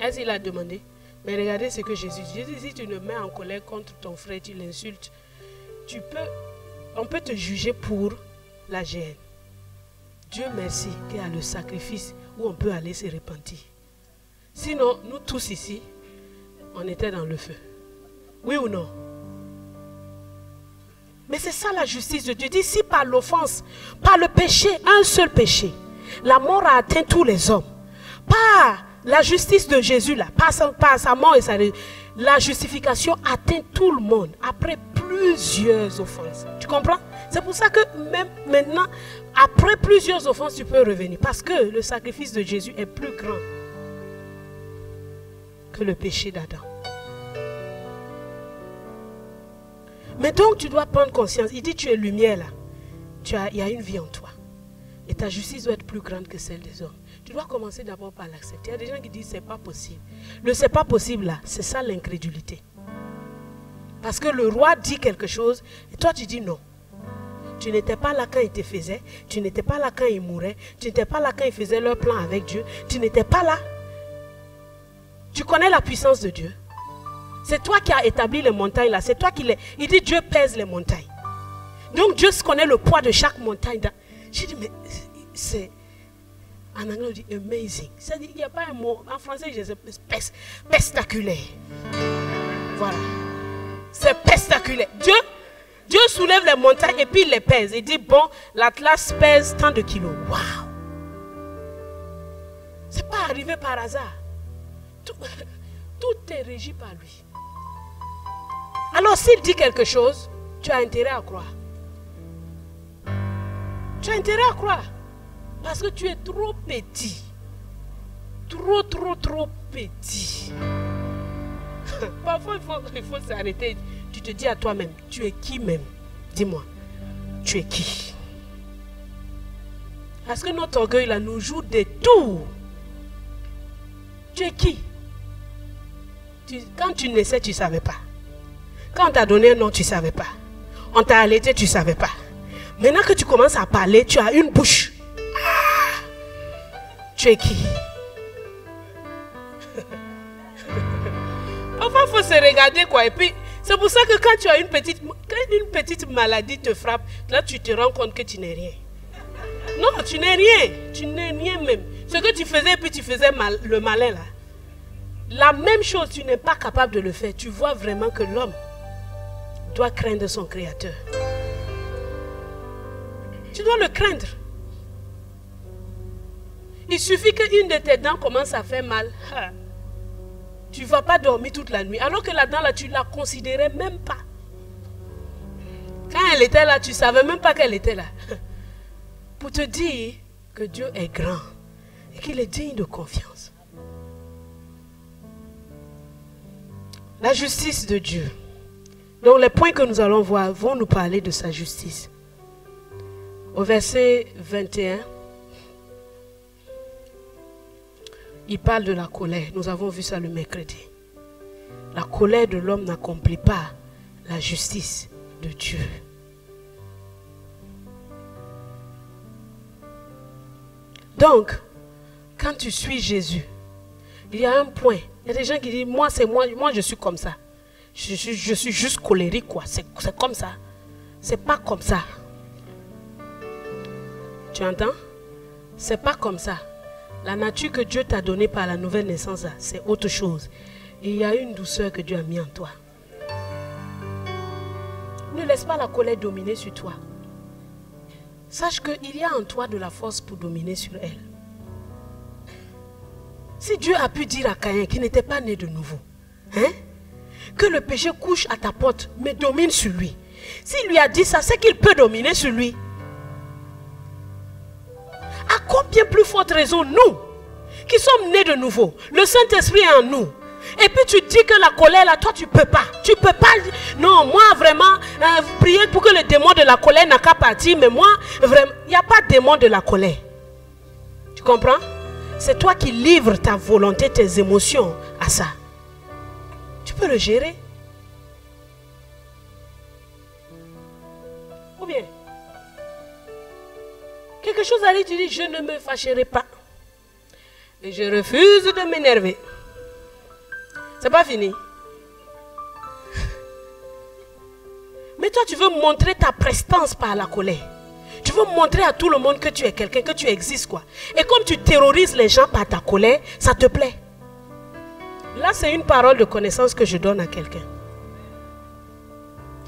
Est-ce qu'il a demandé? Mais regardez ce que Jésus dit. Jésus dit, si tu ne mets en colère contre ton frère, tu l'insultes, on peut te juger pour la gêne. Dieu merci qu'il y a le sacrifice où on peut aller se repentir. Sinon, nous tous ici, on était dans le feu. Oui ou non? Mais c'est ça la justice de Dieu. Dit si par l'offense, par le péché, un seul péché, la mort a atteint tous les hommes. Par la justice de Jésus, là, par sa mort et la justification atteint tout le monde après plusieurs offenses. Tu comprends? C'est pour ça que même maintenant, après plusieurs offenses, tu peux revenir. Parce que le sacrifice de Jésus est plus grand que le péché d'Adam. Mais donc tu dois prendre conscience. Il dit tu es lumière là. Il y a une vie en toi. Et ta justice doit être plus grande que celle des hommes. Tu dois commencer d'abord par l'accepter. Il y a des gens qui disent c'est pas possible. Le c'est pas possible là, c'est ça l'incrédulité. Parce que le roi dit quelque chose et toi tu dis non. Tu n'étais pas là quand il te faisait. Tu n'étais pas là quand il mourait. Tu n'étais pas là quand il faisait leur plan avec Dieu. Tu n'étais pas là. Tu connais la puissance de Dieu. C'est toi qui as établi les montagnes là. C'est toi qui les... Il dit Dieu pèse les montagnes. Donc Dieu connaît le poids de chaque montagne. J'ai dit mais c'est... En anglais on dit amazing. C'est-à-dire il n'y a pas un mot. En français je sais pestaculaire. Voilà. C'est pestaculaire. Dieu soulève les montagnes et puis il les pèse. Il dit bon, l'Atlas pèse tant de kilos. Waouh! C'est pas arrivé par hasard. Tout est régi par lui. Alors s'il dit quelque chose, tu as intérêt à croire. Tu as intérêt à croire. Parce que tu es trop petit. Trop petit. Parfois il faut s'arrêter. Tu te dis à toi-même, tu es qui même? Dis-moi, tu es qui? Parce que notre orgueil là nous joue des tours. Tu es qui? Quand tu naissais, tu ne savais pas. Quand on t'a donné un nom, tu ne savais pas. On t'a allaité, tu ne savais pas. Maintenant que tu commences à parler, tu as une bouche. Ah, tu es qui? Parfois, il faut se regarder quoi. Et puis, c'est pour ça que quand tu as une petite maladie te frappe, là, tu te rends compte que tu n'es rien. Non, tu n'es rien. Tu n'es rien même. Ce que tu faisais, puis tu faisais le malin là. La même chose, tu n'es pas capable de le faire. Tu vois vraiment que l'homme doit craindre son Créateur. Tu dois le craindre. Il suffit qu'une de tes dents commence à faire mal. Tu ne vas pas dormir toute la nuit. Alors que la dent là, tu ne la considérais même pas. Quand elle était là, tu ne savais même pas qu'elle était là. Pour te dire que Dieu est grand et qu'il est digne de confiance. La justice de Dieu. Donc les points que nous allons voir vont nous parler de sa justice. Au verset 21, il parle de la colère. Nous avons vu ça le mercredi. La colère de l'homme n'accomplit pas la justice de Dieu. Donc, quand tu suis Jésus, il y a un point. Il y a des gens qui disent, moi c'est moi je suis comme ça. Je suis juste colérique quoi. C'est comme ça. C'est pas comme ça. Tu entends? C'est pas comme ça. La nature que Dieu t'a donnée par la nouvelle naissance, c'est autre chose. Et il y a une douceur que Dieu a mis en toi. Ne laisse pas la colère dominer sur toi. Sache qu'il y a en toi de la force pour dominer sur elle. Si Dieu a pu dire à Caïn qu'il n'était pas né de nouveau, hein, que le péché couche à ta porte, mais domine sur lui. S'il lui a dit ça, c'est qu'il peut dominer sur lui. À combien plus forte raison, nous, qui sommes nés de nouveau, le Saint-Esprit est en nous. Et puis tu dis que la colère là, toi tu peux pas. Tu peux pas. Non, moi vraiment, priez pour que le démon de la colère n'a qu'à partir. Mais moi, vraiment, il n'y a pas de démon de la colère. Tu comprends? C'est toi qui livres ta volonté, tes émotions à ça. Tu peux le gérer. Ou bien, quelque chose arrive, tu dis, je ne me fâcherai pas. Et je refuse de m'énerver. C'est pas fini. Mais toi, tu veux montrer ta prestance par la colère. Tu veux montrer à tout le monde que tu es quelqu'un, que tu existes quoi. Et comme tu terrorises les gens par ta colère, ça te plaît. Là, c'est une parole de connaissance que je donne à quelqu'un.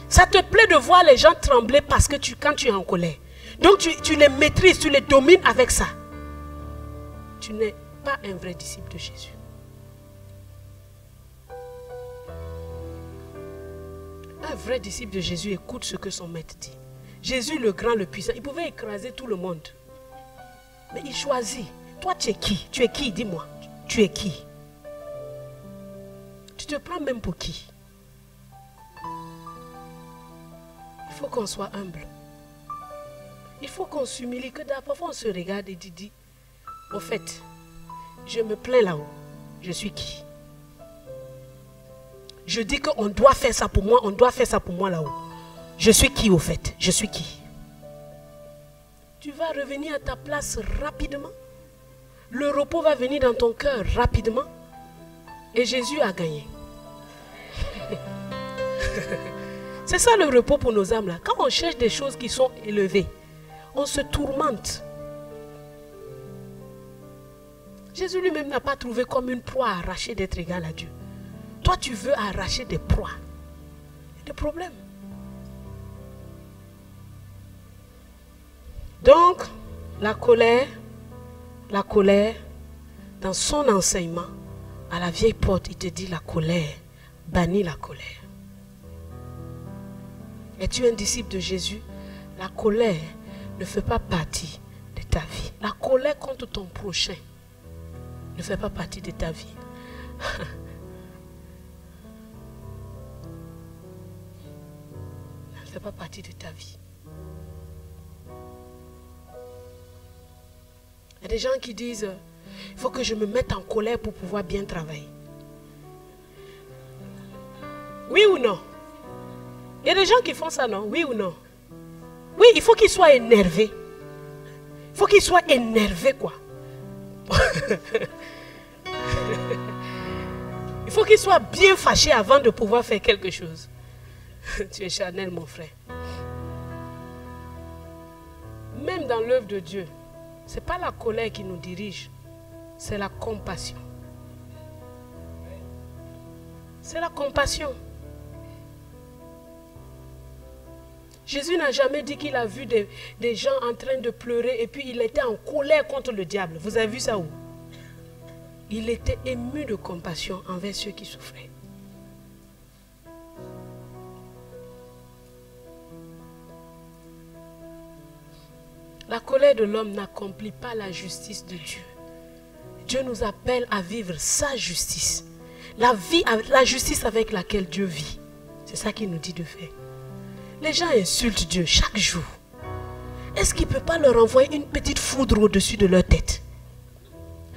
Ça te plaît de voir les gens trembler parce que quand tu es en colère. Donc tu les maîtrises, tu les domines avec ça. Tu n'es pas un vrai disciple de Jésus. Un vrai disciple de Jésus écoute ce que son maître dit. Jésus le grand, le puissant, il pouvait écraser tout le monde. Mais il choisit. Toi, tu es qui? Tu es qui? Dis-moi. Tu es qui? Tu te prends même pour qui? Il faut qu'on soit humble. Il faut qu'on s'humilie. Que parfois on se regarde et dit, au fait, je me plains là-haut. Je suis qui? Je dis qu'on doit faire ça pour moi, on doit faire ça pour moi là-haut. Je suis qui au fait? Je suis qui? Tu vas revenir à ta place rapidement. Le repos va venir dans ton cœur rapidement. Et Jésus a gagné. C'est ça le repos pour nos âmes là. Quand on cherche des choses qui sont élevées, on se tourmente. Jésus lui-même n'a pas trouvé comme une proie à arracher d'être égal à Dieu. Toi, tu veux arracher des proies. Il y a des problèmes. Donc, la colère, dans son enseignement, à la vieille porte, il te dit la colère, bannis la colère. Es-tu un disciple de Jésus? La colère ne fait pas partie de ta vie. La colère contre ton prochain ne fait pas partie de ta vie. Elle ne fait pas partie de ta vie. Il y a des gens qui disent, il faut que je me mette en colère pour pouvoir bien travailler. Oui ou non? Il y a des gens qui font ça, non? Oui ou non? Oui, il faut qu'ils soient énervés. Il faut qu'ils soient énervés, quoi. Il faut qu'ils soient bien fâchés avant de pouvoir faire quelque chose. Tu es charnel, mon frère. Même dans l'œuvre de Dieu, ce n'est pas la colère qui nous dirige, c'est la compassion. C'est la compassion. Jésus n'a jamais dit qu'il a vu des gens en train de pleurer et puis il était en colère contre le diable. Vous avez vu ça où? Il était ému de compassion envers ceux qui souffraient. La colère de l'homme n'accomplit pas la justice de Dieu. Dieu nous appelle à vivre sa justice. La justice avec laquelle Dieu vit. C'est ça qu'il nous dit de faire. Les gens insultent Dieu chaque jour. Est-ce qu'il ne peut pas leur envoyer une petite foudre au-dessus de leur tête?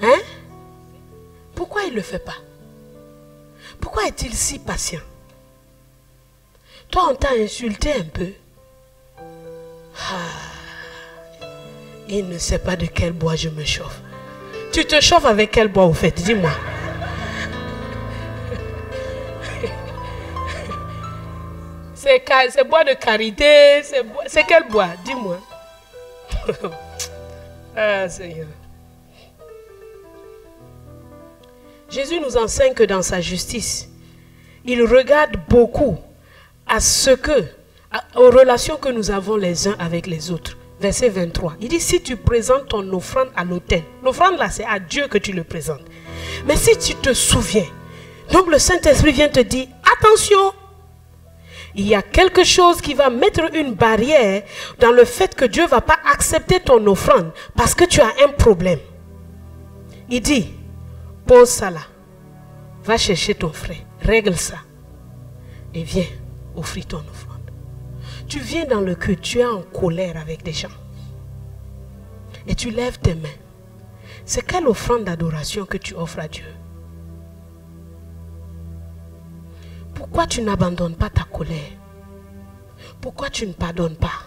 Hein? Pourquoi il ne le fait pas? Pourquoi est-il si patient? Toi, on t'a insulté un peu. Il ne sait pas de quel bois je me chauffe. Tu te chauffes avec quel bois au fait? Dis-moi. C'est bois de karité, c'est quel bois? Dis-moi. Ah Seigneur. Jésus nous enseigne que dans sa justice, il regarde beaucoup aux relations que nous avons les uns avec les autres. Verset 23. Il dit, si tu présentes ton offrande à l'autel, l'offrande là c'est à Dieu que tu le présentes. Mais si tu te souviens, donc le Saint-Esprit vient te dire, attention, il y a quelque chose qui va mettre une barrière dans le fait que Dieu ne va pas accepter ton offrande parce que tu as un problème. Il dit, pose ça là, va chercher ton frère, règle ça et viens offrir ton offrande. Tu viens dans le culte, tu es en colère avec des gens et tu lèves tes mains. C'est quelle offrande d'adoration que tu offres à Dieu? Pourquoi tu n'abandonnes pas ta colère? Pourquoi tu ne pardonnes pas?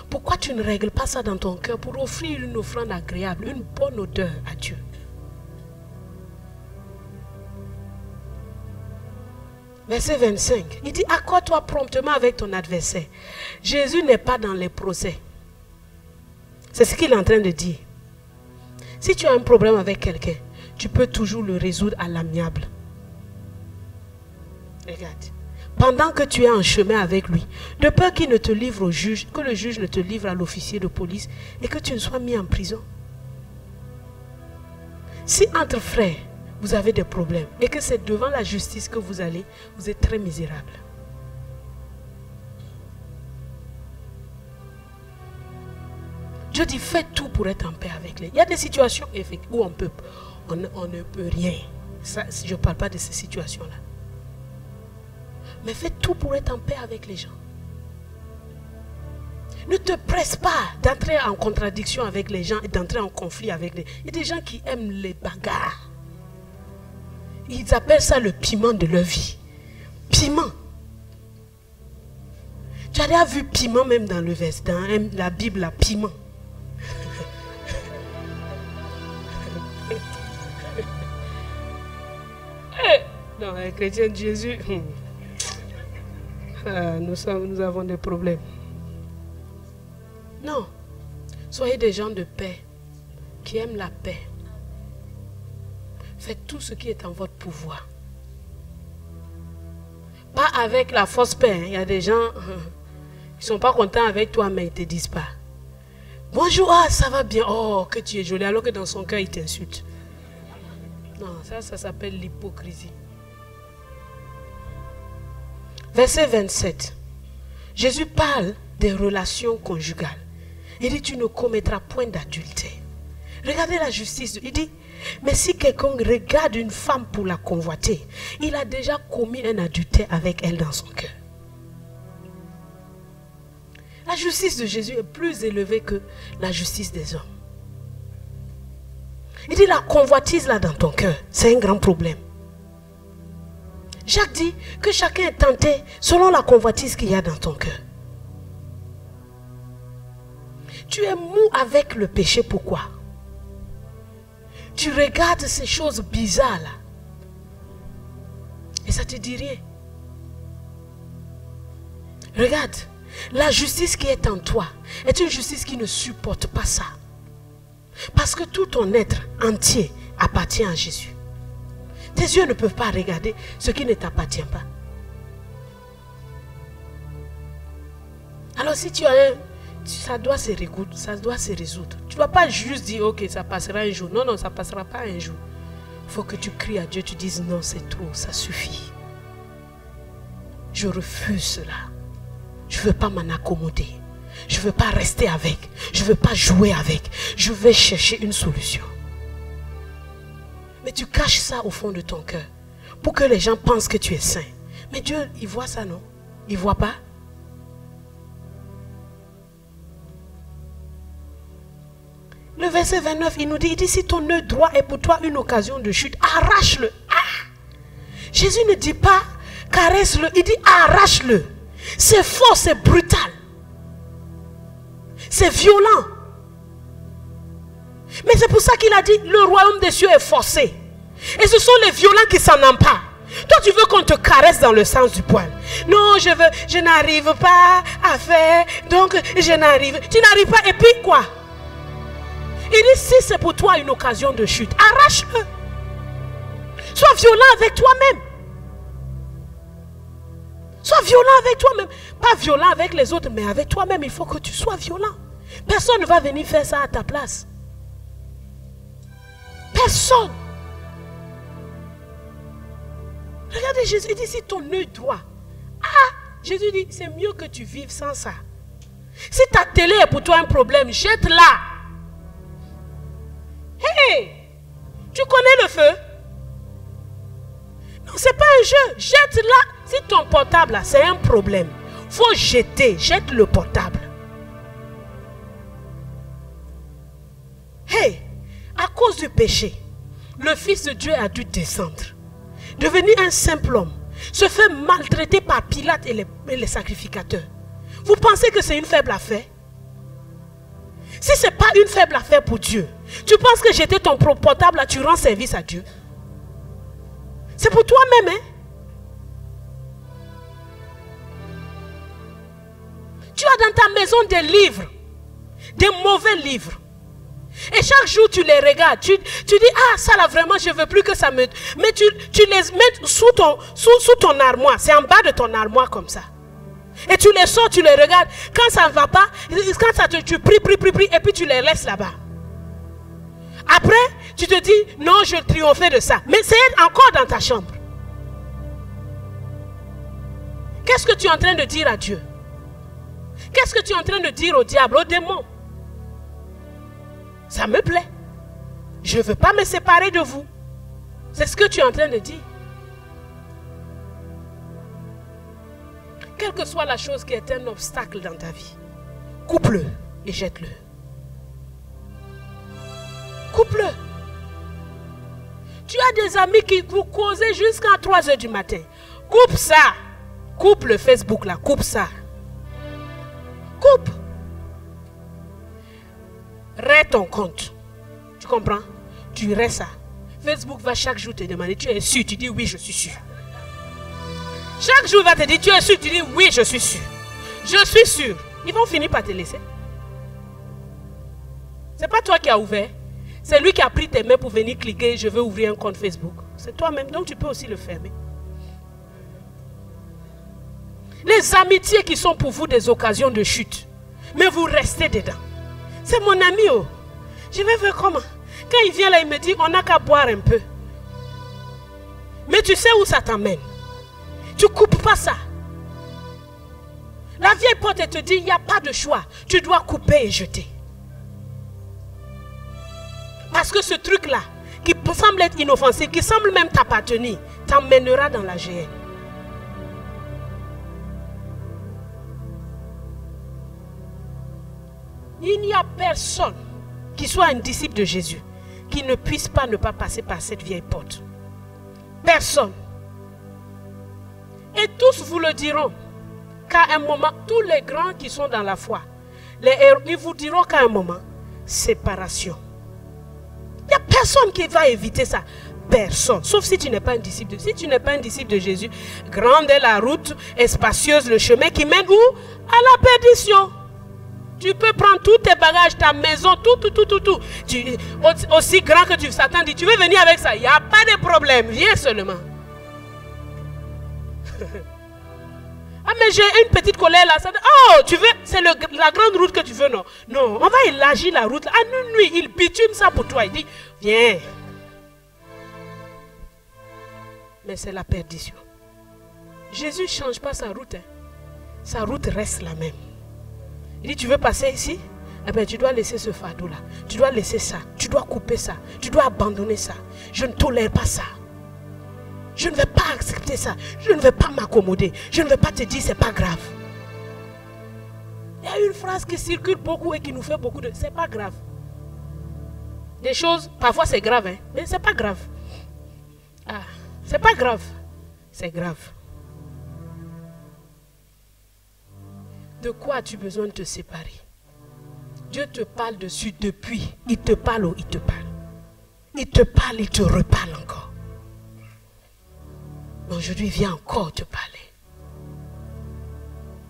Pourquoi tu ne règles pas ça dans ton cœur pour offrir une offrande agréable, une bonne odeur à Dieu? Verset 25, il dit, accorde-toi promptement avec ton adversaire. Jésus n'est pas dans les procès. C'est ce qu'il est en train de dire. Si tu as un problème avec quelqu'un, tu peux toujours le résoudre à l'amiable. Regarde. Pendant que tu es en chemin avec lui, de peur qu'il ne te livre au juge, que le juge ne te livre à l'officier de police et que tu ne sois mis en prison. Si entre frères, vous avez des problèmes et que c'est devant la justice que vous allez, vous êtes très misérable. Dieu dit, faites tout pour être en paix avec les. Il y a des situations où on ne peut rien. Ça, je ne parle pas de ces situations-là. Mais faites tout pour être en paix avec les gens. Ne te presse pas d'entrer en contradiction avec les gens et d'entrer en conflit avec les. Il y a des gens qui aiment les bagarres. Ils appellent ça le piment de leur vie. Piment. Tu as déjà vu piment même dans le verset, dans la Bible, là, piment. Non, les chrétiens de Jésus, nous avons des problèmes. Non. Soyez des gens de paix, qui aiment la paix. Faites tout ce qui est en votre pouvoir. Pas avec la fausse paix. Il y a des gens qui ne sont pas contents avec toi, mais ils ne te disent pas. Bonjour, ah, ça va bien. Oh, que tu es jolie, alors que dans son cœur, il t'insulte. Non, ça s'appelle l'hypocrisie. Verset 27. Jésus parle des relations conjugales. Il dit, tu ne commettras point d'adultère. Regardez la justice. Il dit, mais si quelqu'un regarde une femme pour la convoiter, il a déjà commis un adultère avec elle dans son cœur. La justice de Jésus est plus élevée que la justice des hommes. Il dit, la convoitise là dans ton cœur, c'est un grand problème. Jacques dit que chacun est tenté selon la convoitise qu'il y a dans ton cœur. Tu es mou avec le péché, pourquoi? Tu regardes ces choses bizarres là. Et ça ne te dit rien. Regarde, la justice qui est en toi est une justice qui ne supporte pas ça. Parce que tout ton être entier appartient à Jésus. Tes yeux ne peuvent pas regarder ce qui ne t'appartient pas. Alors si tu as ça doit se résoudre. Tu ne dois pas juste dire, ok, ça passera un jour. Non, non, ça ne passera pas un jour. Il faut que tu cries à Dieu, tu dises, non, c'est trop, ça suffit. Je refuse cela. Je ne veux pas m'en accommoder. Je ne veux pas rester avec. Je ne veux pas jouer avec. Je vais chercher une solution. Mais tu caches ça au fond de ton cœur pour que les gens pensent que tu es saint. Mais Dieu, il voit ça, non? Il ne voit pas? Le verset 29, il nous dit, si ton œil droit est pour toi une occasion de chute, arrache-le. Ah! Jésus ne dit pas caresse-le, il dit arrache-le. C'est fort, c'est brutal. C'est violent. Mais c'est pour ça qu'il a dit, le royaume des cieux est forcé. Et ce sont les violents qui s'en emparent. Toi, tu veux qu'on te caresse dans le sens du poil. Non, je n'arrive pas à faire, donc je n'arrive. Tu n'arrives pas, et puis quoi? Il dit, si c'est pour toi une occasion de chute, arrache-le. Sois violent avec toi-même. Sois violent avec toi-même. Pas violent avec les autres, mais avec toi-même, il faut que tu sois violent. Personne ne va venir faire ça à ta place. Personne. Regardez Jésus, il dit, si ton œil droit. Ah, Jésus dit, c'est mieux que tu vives sans ça. Si ta télé est pour toi un problème, jette-la. Hey, tu connais le feu? Non, c'est pas un jeu. Jette-la. Si ton portable, c'est un problème, faut jeter. Jette le portable. Hey, à cause du péché, le Fils de Dieu a dû descendre, devenir un simple homme, se fait maltraiter par Pilate et les sacrificateurs. Vous pensez que c'est une faible affaire? Si ce n'est pas une faible affaire pour Dieu, tu penses que jeter ton portable là, tu rends service à Dieu? C'est pour toi-même, hein? Tu as dans ta maison des livres, des mauvais livres. Et chaque jour tu les regardes, tu dis, ah ça là vraiment je ne veux plus que ça me... Mais tu les mets sous ton armoire, c'est en bas de ton armoire comme ça. Et tu les sors, tu les regardes. Quand ça ne va pas, quand ça tu pries, et puis tu les laisses là-bas. Après, tu te dis, non, je triompherai de ça. Mais c'est encore dans ta chambre. Qu'est-ce que tu es en train de dire à Dieu? Qu'est-ce que tu es en train de dire au diable, au démon? Ça me plaît. Je ne veux pas me séparer de vous. C'est ce que tu es en train de dire. Quelle que soit la chose qui est un obstacle dans ta vie, coupe-le et jette-le. Coupe-le. Tu as des amis qui vous causent jusqu'à 3 h du matin. Coupe ça. Coupe le Facebook là. Coupe ça. Coupe. Rais ton compte. Tu comprends? Tu rais ça. Facebook va chaque jour te demander, tu es sûr? Tu dis oui, je suis sûr. Chaque jour, il va te dire, tu es sûr? Tu dis oui, je suis sûr. Je suis sûr. Ils vont finir par te laisser. Ce n'est pas toi qui as ouvert. C'est lui qui a pris tes mains pour venir cliquer, je veux ouvrir un compte Facebook. C'est toi-même, donc tu peux aussi le fermer. Les amitiés qui sont pour vous des occasions de chute, mais vous restez dedans. C'est mon ami, oh. Je vais faire comment? Quand il vient là, il me dit, on n'a qu'à boire un peu. Mais tu sais où ça t'emmène. Tu ne coupes pas ça. La vieille porte, elle te dit, il n'y a pas de choix. Tu dois couper et jeter. Parce que ce truc-là, qui semble être inoffensif, qui semble même t'appartenir, t'emmènera dans la géhenne. Il n'y a personne qui soit un disciple de Jésus qui ne puisse pas ne pas passer par cette vieille porte. Personne. Et tous vous le diront qu'à un moment, tous les grands qui sont dans la foi, les héros, ils vous diront qu'à un moment, séparation. Il n'y a personne qui va éviter ça. Personne. Sauf si tu n'es pas un disciple de Jésus. Si tu n'es pas un disciple de Jésus, grande est la route et spacieuse le chemin qui mène où? À la perdition. Tu peux prendre tous tes bagages, ta maison, tout. Aussi grand que tu Satan dit, tu veux venir avec ça? Il n'y a pas de problème. Viens seulement. Ah mais j'ai une petite colère là. Ça... Oh, tu veux, c'est la grande route que tu veux, non? Non, on va élargir la route. Ah non, lui, il bitume ça pour toi. Il dit, viens. Mais c'est la perdition. Jésus ne change pas sa route. Hein. Sa route reste la même. Il dit, tu veux passer ici? Eh bien, tu dois laisser ce fardeau là. Tu dois laisser ça. Tu dois couper ça. Tu dois abandonner ça. Je ne tolère pas ça. Je ne vais pas accepter ça. Je ne vais pas m'accommoder. Je ne vais pas te dire c'est pas grave. Il y a une phrase qui circule beaucoup et qui nous fait beaucoup de... C'est pas grave. Des choses, parfois c'est grave, hein, mais c'est pas grave. Ah, c'est pas grave. C'est grave. De quoi as-tu besoin de te séparer? Dieu te parle dessus depuis. Il te parle ou il te parle. Il te parle, il te reparle encore. Mais aujourd'hui, il vient encore te parler.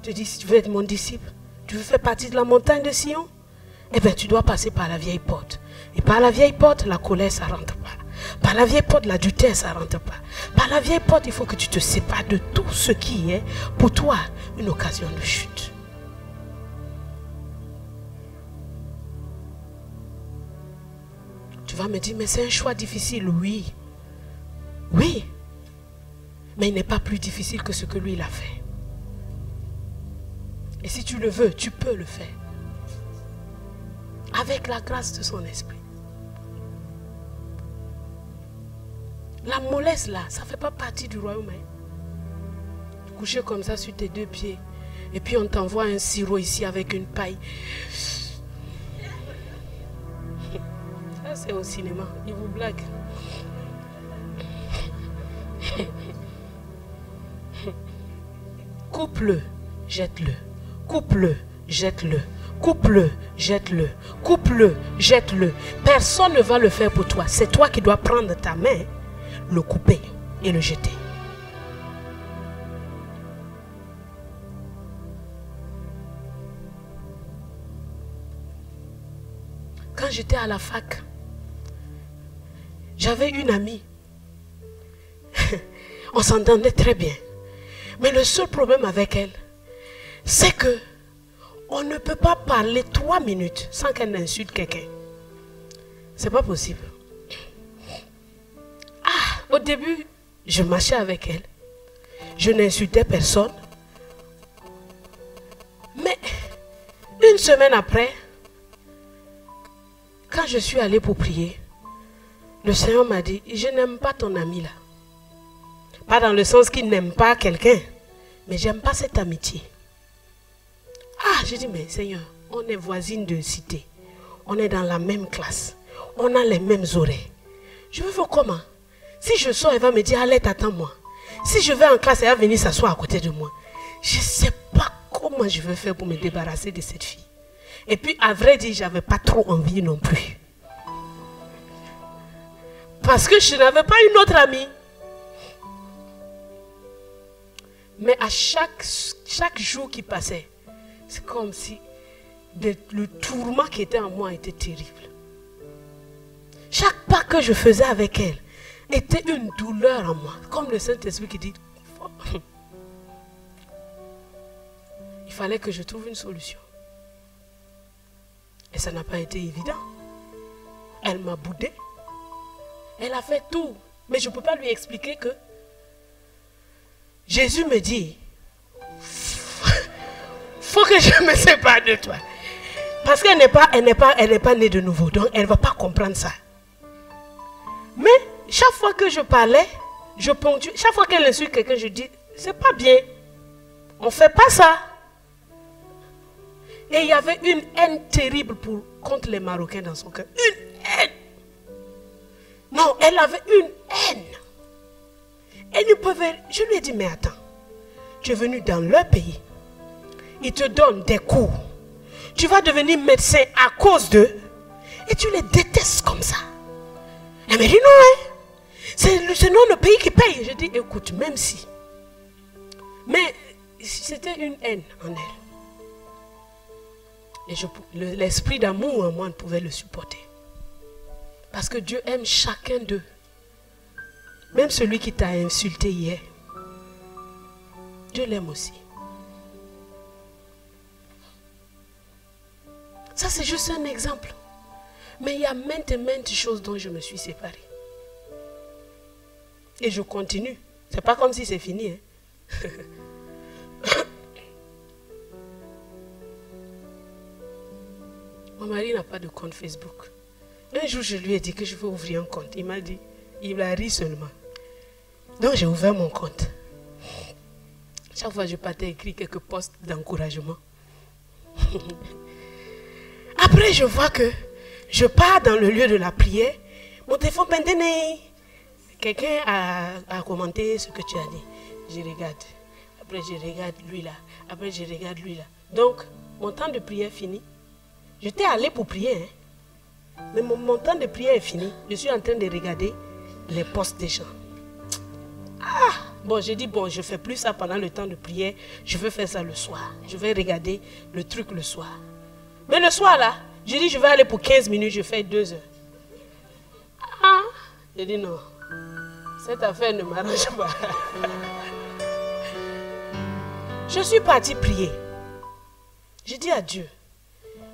Tu dis, si tu veux être mon disciple, tu veux faire partie de la montagne de Sion, eh bien, tu dois passer par la vieille porte. Et par la vieille porte, la colère, ça ne rentre pas. Par la vieille porte, l'adultère, ça ne rentre pas. Par la vieille porte, il faut que tu te sépares de tout ce qui est, pour toi, une occasion de chute. Tu vas me dire, mais c'est un choix difficile. Oui. Oui. Mais il n'est pas plus difficile que ce que lui, il a fait. Et si tu le veux, tu peux le faire. Avec la grâce de son esprit. La mollesse là, ça ne fait pas partie du royaume. Hein. Coucher comme ça sur tes deux pieds. Et puis on t'envoie un sirop ici avec une paille. Ça c'est au cinéma, ils vous blaguent. Coupe-le, jette-le. Coupe-le, jette-le. Coupe-le, jette-le. Coupe-le, jette-le. Personne ne va le faire pour toi. C'est toi qui dois prendre ta main, le couper et le jeter. Quand j'étais à la fac, j'avais une amie. On s'entendait très bien. Mais le seul problème avec elle, c'est que on ne peut pas parler 3 minutes sans qu'elle n'insulte quelqu'un. C'est pas possible. Ah, au début, je marchais avec elle. Je n'insultais personne. Mais une semaine après, quand je suis allée pour prier, le Seigneur m'a dit, je n'aime pas ton ami là. Pas dans le sens qu'il n'aime pas quelqu'un, mais j'aime pas cette amitié. Ah, j'ai dit, mais Seigneur, on est voisines de cité. On est dans la même classe. On a les mêmes oreilles. Je veux voir comment. Si je sors, elle va me dire, allez, attends-moi. Si je vais en classe, elle va venir s'asseoir à côté de moi. Je ne sais pas comment je vais faire pour me débarrasser de cette fille. Et puis, à vrai dire, je n'avais pas trop envie non plus. Parce que je n'avais pas une autre amie. Mais à chaque jour qui passait, c'est comme si le tourment qui était en moi était terrible. Chaque pas que je faisais avec elle était une douleur en moi. Comme le Saint-Esprit qui dit, il fallait que je trouve une solution. Et ça n'a pas été évident. Elle m'a boudé. Elle a fait tout. Mais je ne peux pas lui expliquer que Jésus me dit, faut que je me sépare de toi. Parce qu'elle n'est pas née de nouveau. Donc elle ne va pas comprendre ça. Mais chaque fois que je parlais, je ponctue. Chaque fois qu'elle insulte quelqu'un, je dis, c'est pas bien. On ne fait pas ça. Et il y avait une haine terrible contre les Marocains dans son cœur. Une haine. Non, elle avait une haine. Elle ne pouvait... Je lui ai dit, mais attends. Tu es venu dans leur pays. Ils te donnent des cours. Tu vas devenir médecin à cause d'eux. Et tu les détestes comme ça. Elle m'a dit, non, hein. C'est le pays qui paye. Je dis, écoute, même si. Mais c'était une haine en elle. Et l'esprit d'amour en moi ne pouvait le supporter. Parce que Dieu aime chacun d'eux. Même celui qui t'a insulté hier. Dieu l'aime aussi. Ça, c'est juste un exemple. Mais il y a maintes et maintes choses dont je me suis séparée. Et je continue. C'est pas comme si c'est fini. Hein. Mon mari n'a pas de compte Facebook. Un jour, je lui ai dit que je veux ouvrir un compte. Il m'a dit, il a ri seulement. Donc, j'ai ouvert mon compte. Chaque fois, je partais écrire quelques posts d'encouragement. Après, je vois que je pars dans le lieu de la prière. Mon téléphone pendait. Quelqu'un a commenté ce que tu as dit. Je regarde. Après, je regarde lui là. Après, je regarde lui là. Donc, mon temps de prière fini. J'étais allé pour prier. Hein. Mais mon temps de prière est fini. Je suis en train de regarder les posts des gens. Ah! Bon, j'ai dit, bon, je ne fais plus ça pendant le temps de prière. Je veux faire ça le soir. Je vais regarder le truc le soir. Mais le soir là, j'ai dit, je vais aller pour 15 minutes. Je fais 2 heures. Ah! J'ai dit, non. Cette affaire ne m'arrange pas. Je suis partie prier. J'ai dit à Dieu,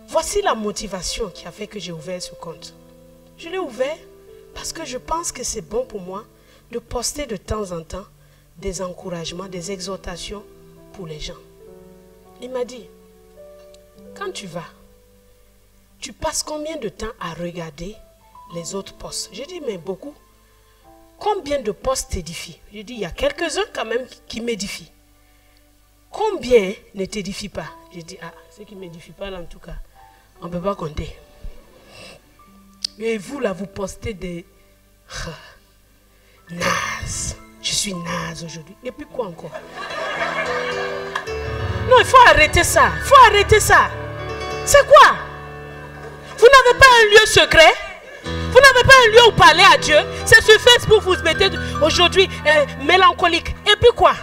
voici la motivation qui a fait que j'ai ouvert ce compte. Je l'ai ouvert parce que je pense que c'est bon pour moi de poster de temps en temps des encouragements, des exhortations pour les gens. Il m'a dit, quand tu vas, tu passes combien de temps à regarder les autres posts? J'ai dit, mais beaucoup. Combien de posts t'édifient? J'ai dit, il y a quelques-uns quand même qui m'édifient. Combien ne t'édifient pas? J'ai dit, ah, ceux qui ne m'édifient pas, là, en tout cas, on ne peut pas compter. Et vous, là, vous postez des... naze. Je suis naze aujourd'hui. Et puis quoi encore? Non, il faut arrêter ça. Il faut arrêter ça. C'est quoi? Vous n'avez pas un lieu secret? Vous n'avez pas un lieu où parler à Dieu? C'est sur Facebook, vous mettez aujourd'hui mélancolique. Et puis quoi?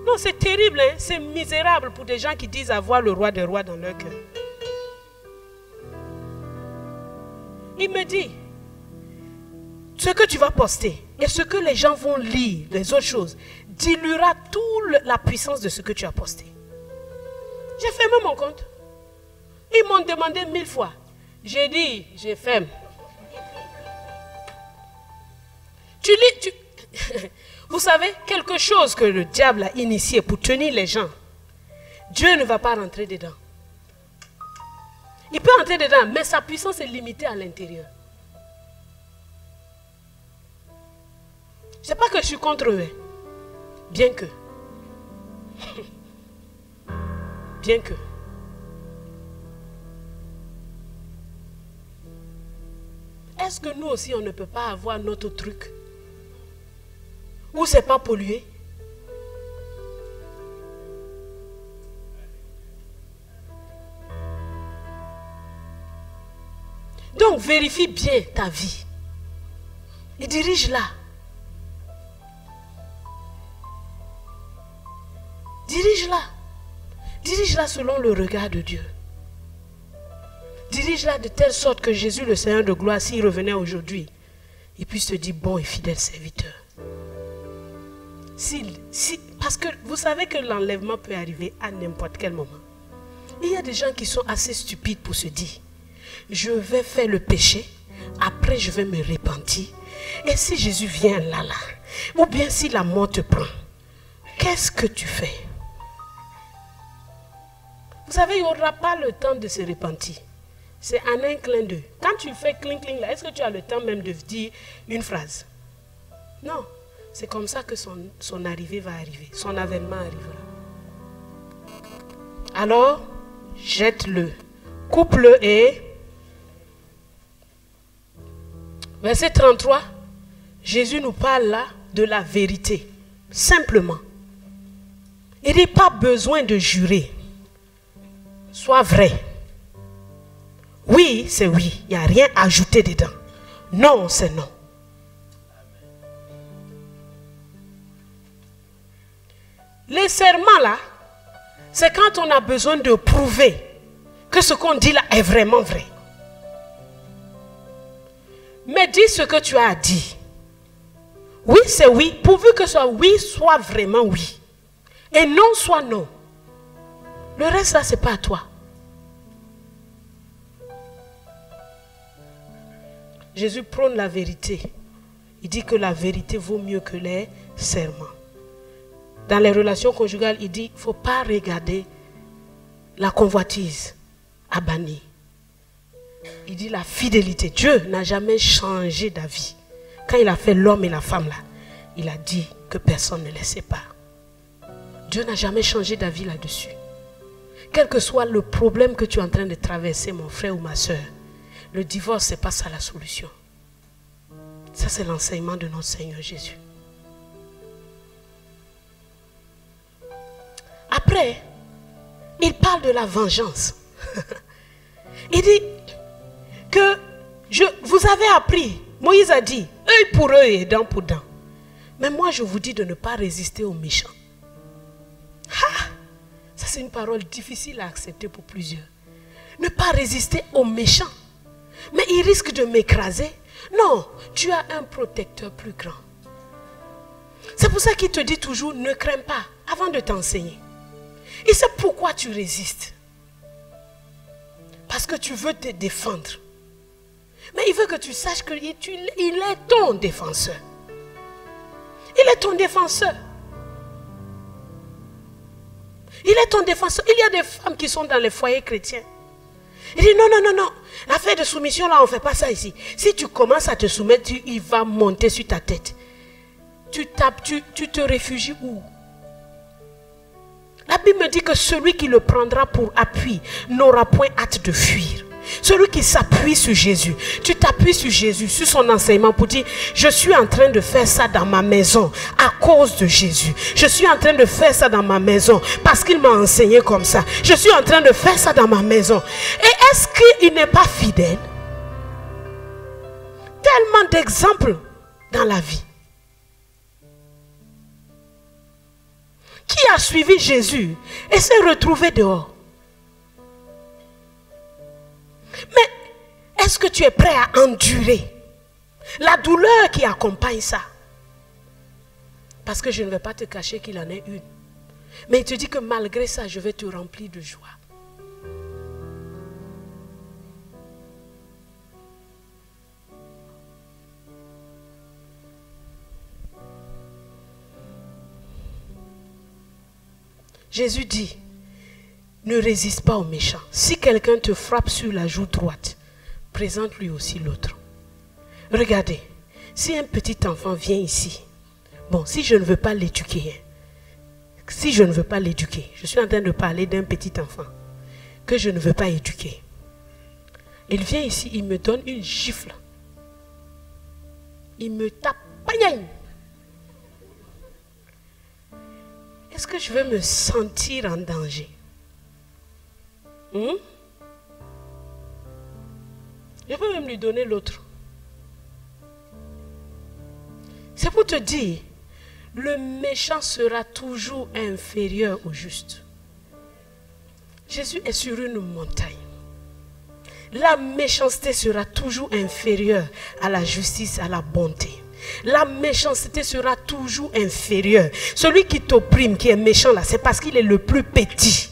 Non, c'est terrible, hein? C'est misérable pour des gens qui disent avoir le roi des rois dans leur cœur. Il me dit, ce que tu vas poster et ce que les gens vont lire, les autres choses, diluera toute la puissance de ce que tu as posté. J'ai fermé mon compte. Ils m'ont demandé 1000 fois. J'ai dit, je ferme. Tu lis, vous savez, quelque chose que le diable a initié pour tenir les gens, Dieu ne va pas rentrer dedans. Il peut entrer dedans, mais sa puissance est limitée à l'intérieur. Ce n'est pas que je suis contre eux. Bien que. Bien que. Est-ce que nous aussi, on ne peut pas avoir notre truc? Où c'est pas pollué? Donc vérifie bien ta vie. Et dirige-la. Dirige-la. Dirige-la selon le regard de Dieu. Dirige-la de telle sorte que Jésus, le Seigneur de gloire, s'il revenait aujourd'hui, il puisse te dire, bon et fidèle serviteur. Parce que vous savez que l'enlèvement peut arriver à n'importe quel moment. Il y a des gens qui sont assez stupides pour se dire, je vais faire le péché, après je vais me repentir. Et si Jésus vient là, ou bien si la mort te prend, qu'est-ce que tu fais? Vous savez, il n'y aura pas le temps de se repentir. C'est en un clin d'œil. Quand tu fais cling cling là, est-ce que tu as le temps même de dire une phrase? Non. C'est comme ça que son arrivée va arriver. Son avènement arrivera. Alors, jette-le. Coupe-le et... Verset 33. Jésus nous parle là de la vérité. Simplement. Il n'est pas besoin de jurer. Sois vrai. Oui, c'est oui. Il n'y a rien à ajouter dedans. Non, c'est non. Les serments là, c'est quand on a besoin de prouver que ce qu'on dit là est vraiment vrai. Mais dis ce que tu as dit. Oui, c'est oui. Pourvu que soit oui, soit vraiment oui. Et non, soit non. Le reste là, c'est pas à toi. Jésus prône la vérité. Il dit que la vérité vaut mieux que les serments. Dans les relations conjugales, il dit, il ne faut pas regarder la convoitise à bannir. Il dit la fidélité. Dieu n'a jamais changé d'avis. Quand il a fait l'homme et la femme là, il a dit que personne ne les sépare. Dieu n'a jamais changé d'avis là-dessus. Quel que soit le problème que tu es en train de traverser, mon frère ou ma soeur, le divorce, ce n'est pas ça la solution. Ça, c'est l'enseignement de notre Seigneur Jésus. Après, il parle de la vengeance. Il dit que vous avez appris, Moïse a dit, œil pour œil et dent pour dent. Mais moi, je vous dis de ne pas résister aux méchants. Ça, c'est une parole difficile à accepter pour plusieurs. Ne pas résister aux méchants. Mais ils risquent de m'écraser. Non, tu as un protecteur plus grand. C'est pour ça qu'il te dit toujours, ne crains pas avant de t'enseigner. Il sait pourquoi tu résistes. Parce que tu veux te défendre. Mais il veut que tu saches qu'il est ton défenseur. Il est ton défenseur. Il est ton défenseur. Il y a des femmes qui sont dans les foyers chrétiens. Il dit non, non, non, non. L'affaire de soumission là, on ne fait pas ça ici. Si tu commences à te soumettre, il va monter sur ta tête. Tu te réfugies où? La Bible me dit que celui qui le prendra pour appui n'aura point hâte de fuir. Celui qui s'appuie sur Jésus, tu t'appuies sur Jésus, sur son enseignement pour dire, je suis en train de faire ça dans ma maison à cause de Jésus. Je suis en train de faire ça dans ma maison parce qu'il m'a enseigné comme ça. Je suis en train de faire ça dans ma maison. Et est-ce qu'il n'est pas fidèle? Tellement d'exemples dans la vie. Qui a suivi Jésus et s'est retrouvé dehors? Mais est-ce que tu es prêt à endurer la douleur qui accompagne ça? Parce que je ne vais pas te cacher qu'il en est une. Mais il te dit que malgré ça, je vais te remplir de joie. Jésus dit, ne résiste pas aux méchants. Si quelqu'un te frappe sur la joue droite, présente-lui aussi l'autre. Regardez, si un petit enfant vient ici, bon, si je ne veux pas l'éduquer, je suis en train de parler d'un petit enfant que je ne veux pas éduquer. Il vient ici, il me donne une gifle. Il me tape. Est-ce que je vais me sentir en danger? Je peux même lui donner l'autre. C'est pour te dire, le méchant sera toujours inférieur au juste. Jésus est sur une montagne. La méchanceté sera toujours inférieure à la justice, à la bonté. La méchanceté sera toujours inférieure. Celui qui t'opprime, qui est méchant là, c'est parce qu'il est le plus petit.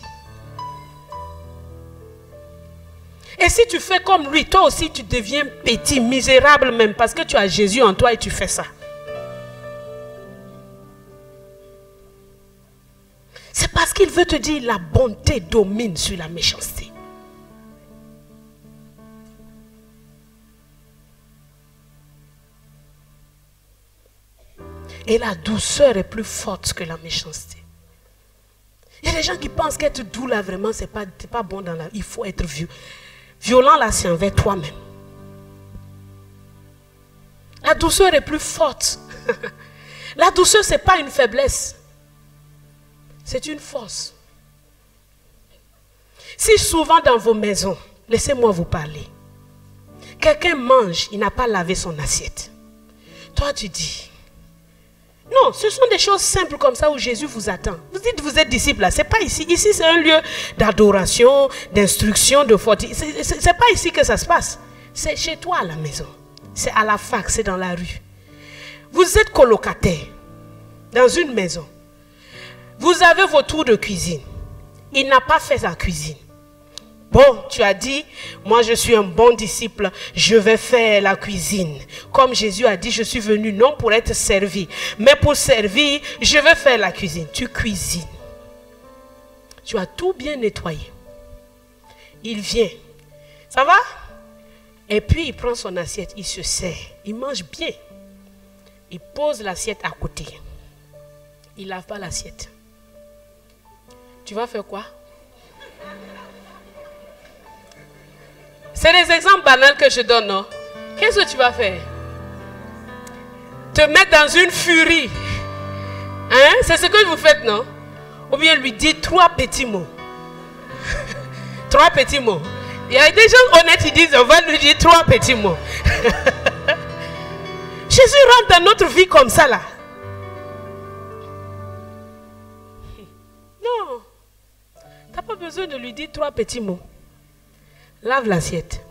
Et si tu fais comme lui, toi aussi tu deviens petit, misérable même, parce que tu as Jésus en toi et tu fais ça. C'est parce qu'il veut te dire la bonté domine sur la méchanceté. Et la douceur est plus forte que la méchanceté. Il y a des gens qui pensent qu'être doux là vraiment c'est pas bon dans la vie. Il faut être violent là c'est envers toi-même. La douceur est plus forte. La douceur c'est pas une faiblesse. C'est une force. Si souvent dans vos maisons, laissez-moi vous parler, quelqu'un mange, il n'a pas lavé son assiette. Toi tu dis, non, ce sont des choses simples comme ça où Jésus vous attend. Vous dites vous êtes disciple là, c'est pas ici. Ici c'est un lieu d'adoration, d'instruction, de fortification. C'est pas ici que ça se passe. C'est chez toi à la maison. C'est à la fac, c'est dans la rue. Vous êtes colocataire dans une maison. Vous avez vos tours de cuisine. Il n'a pas fait sa cuisine. Bon, tu as dit, moi je suis un bon disciple, je vais faire la cuisine. Comme Jésus a dit, je suis venu non pour être servi, mais pour servir, je vais faire la cuisine. Tu cuisines. Tu as tout bien nettoyé. Il vient. Ça va? Et puis il prend son assiette, il se sert, il mange bien. Il pose l'assiette à côté. Il ne lave pas l'assiette. Tu vas faire quoi? C'est des exemples banals que je donne, non? Qu'est-ce que tu vas faire? Te mettre dans une furie. Hein? C'est ce que vous faites, non? Ou bien lui dire 3 petits mots. 3 petits mots. Il y a des gens honnêtes qui disent on va lui dire 3 petits mots. Jésus rentre dans notre vie comme ça là. Non. Tu n'as pas besoin de lui dire 3 petits mots. Lave l'assiette.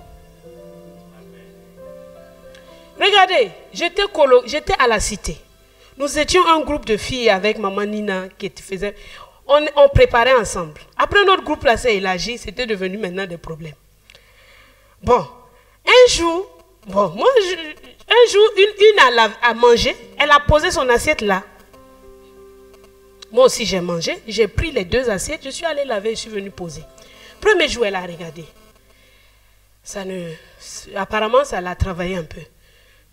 Regardez, j'étais à la cité. Nous étions un groupe de filles avec maman Nina qui faisait. On préparait ensemble. Après notre groupe là s'est élargi, c'était devenu maintenant des problèmes. Bon, un jour, une a mangé, elle a posé son assiette là. Moi aussi j'ai mangé, j'ai pris les 2 assiettes, je suis allée laver, je suis venue poser. Premier jour, elle a regardé. Apparemment, ça l'a travaillé un peu.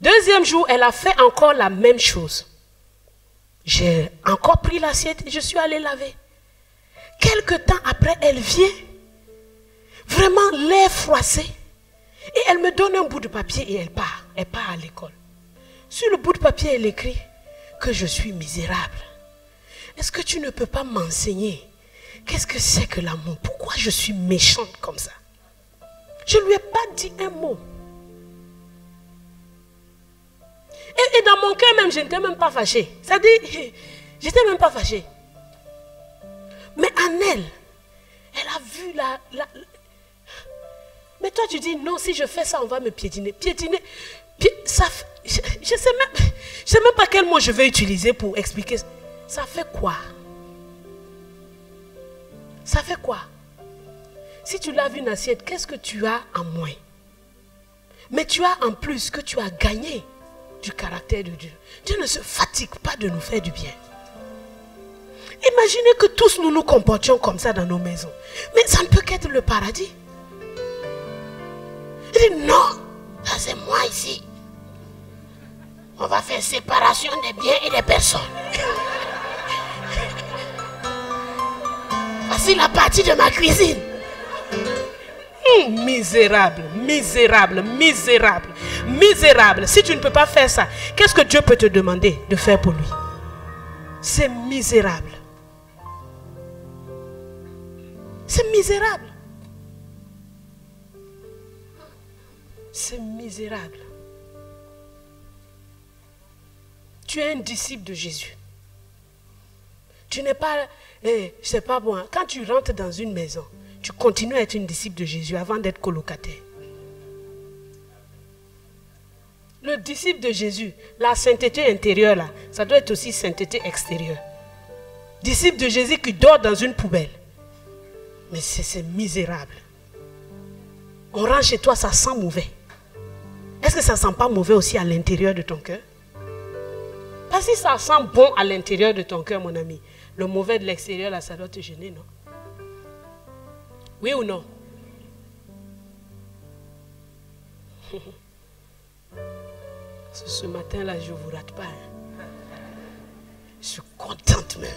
Deuxième jour, elle a fait encore la même chose. J'ai encore pris l'assiette et je suis allée laver. Quelque temps après, elle vient, vraiment l'air froissé. Et elle me donne un bout de papier et elle part. Elle part à l'école. Sur le bout de papier, elle écrit que je suis misérable. Est-ce que tu ne peux pas m'enseigner? Qu'est-ce que c'est que l'amour? Pourquoi je suis méchante comme ça? Je ne lui ai pas dit un mot. Et dans mon cœur même, je n'étais même pas fâchée. C'est-à-dire, j'étais même pas fâchée. Mais en elle a vu la... Mais toi tu dis, non, si je fais ça, on va me piétiner. Piétiner, ça, je sais même pas quel mot je vais utiliser pour expliquer. Ça fait quoi? Ça fait quoi? Si tu laves une assiette, qu'est-ce que tu as en moins? Mais tu as en plus que tu as gagné du caractère de Dieu. Dieu ne se fatigue pas de nous faire du bien. Imaginez que tous nous nous comportions comme ça dans nos maisons. Mais ça ne peut qu'être le paradis. Il dit non, ça c'est moi ici. On va faire séparation des biens et des personnes. Voici la partie de ma cuisine. Misérable, misérable, misérable, misérable. Si tu ne peux pas faire ça, qu'est-ce que Dieu peut te demander de faire pour lui? C'est misérable. C'est misérable. C'est misérable. Tu es un disciple de Jésus. Tu n'es pas, c'est pas bon. Quand tu rentres dans une maison, tu continues à être une disciple de Jésus avant d'être colocataire. Le disciple de Jésus, la sainteté intérieure là, ça doit être aussi sainteté extérieure. Disciple de Jésus qui dort dans une poubelle. Mais c'est misérable. On rentre chez toi, ça sent mauvais. Est-ce que ça ne sent pas mauvais aussi à l'intérieur de ton cœur? Parce que si ça sent bon à l'intérieur de ton cœur, mon ami, le mauvais de l'extérieur, là, ça doit te gêner, non? Oui ou non? Ce matin-là, je ne vous rate pas. Hein. Je suis contente même.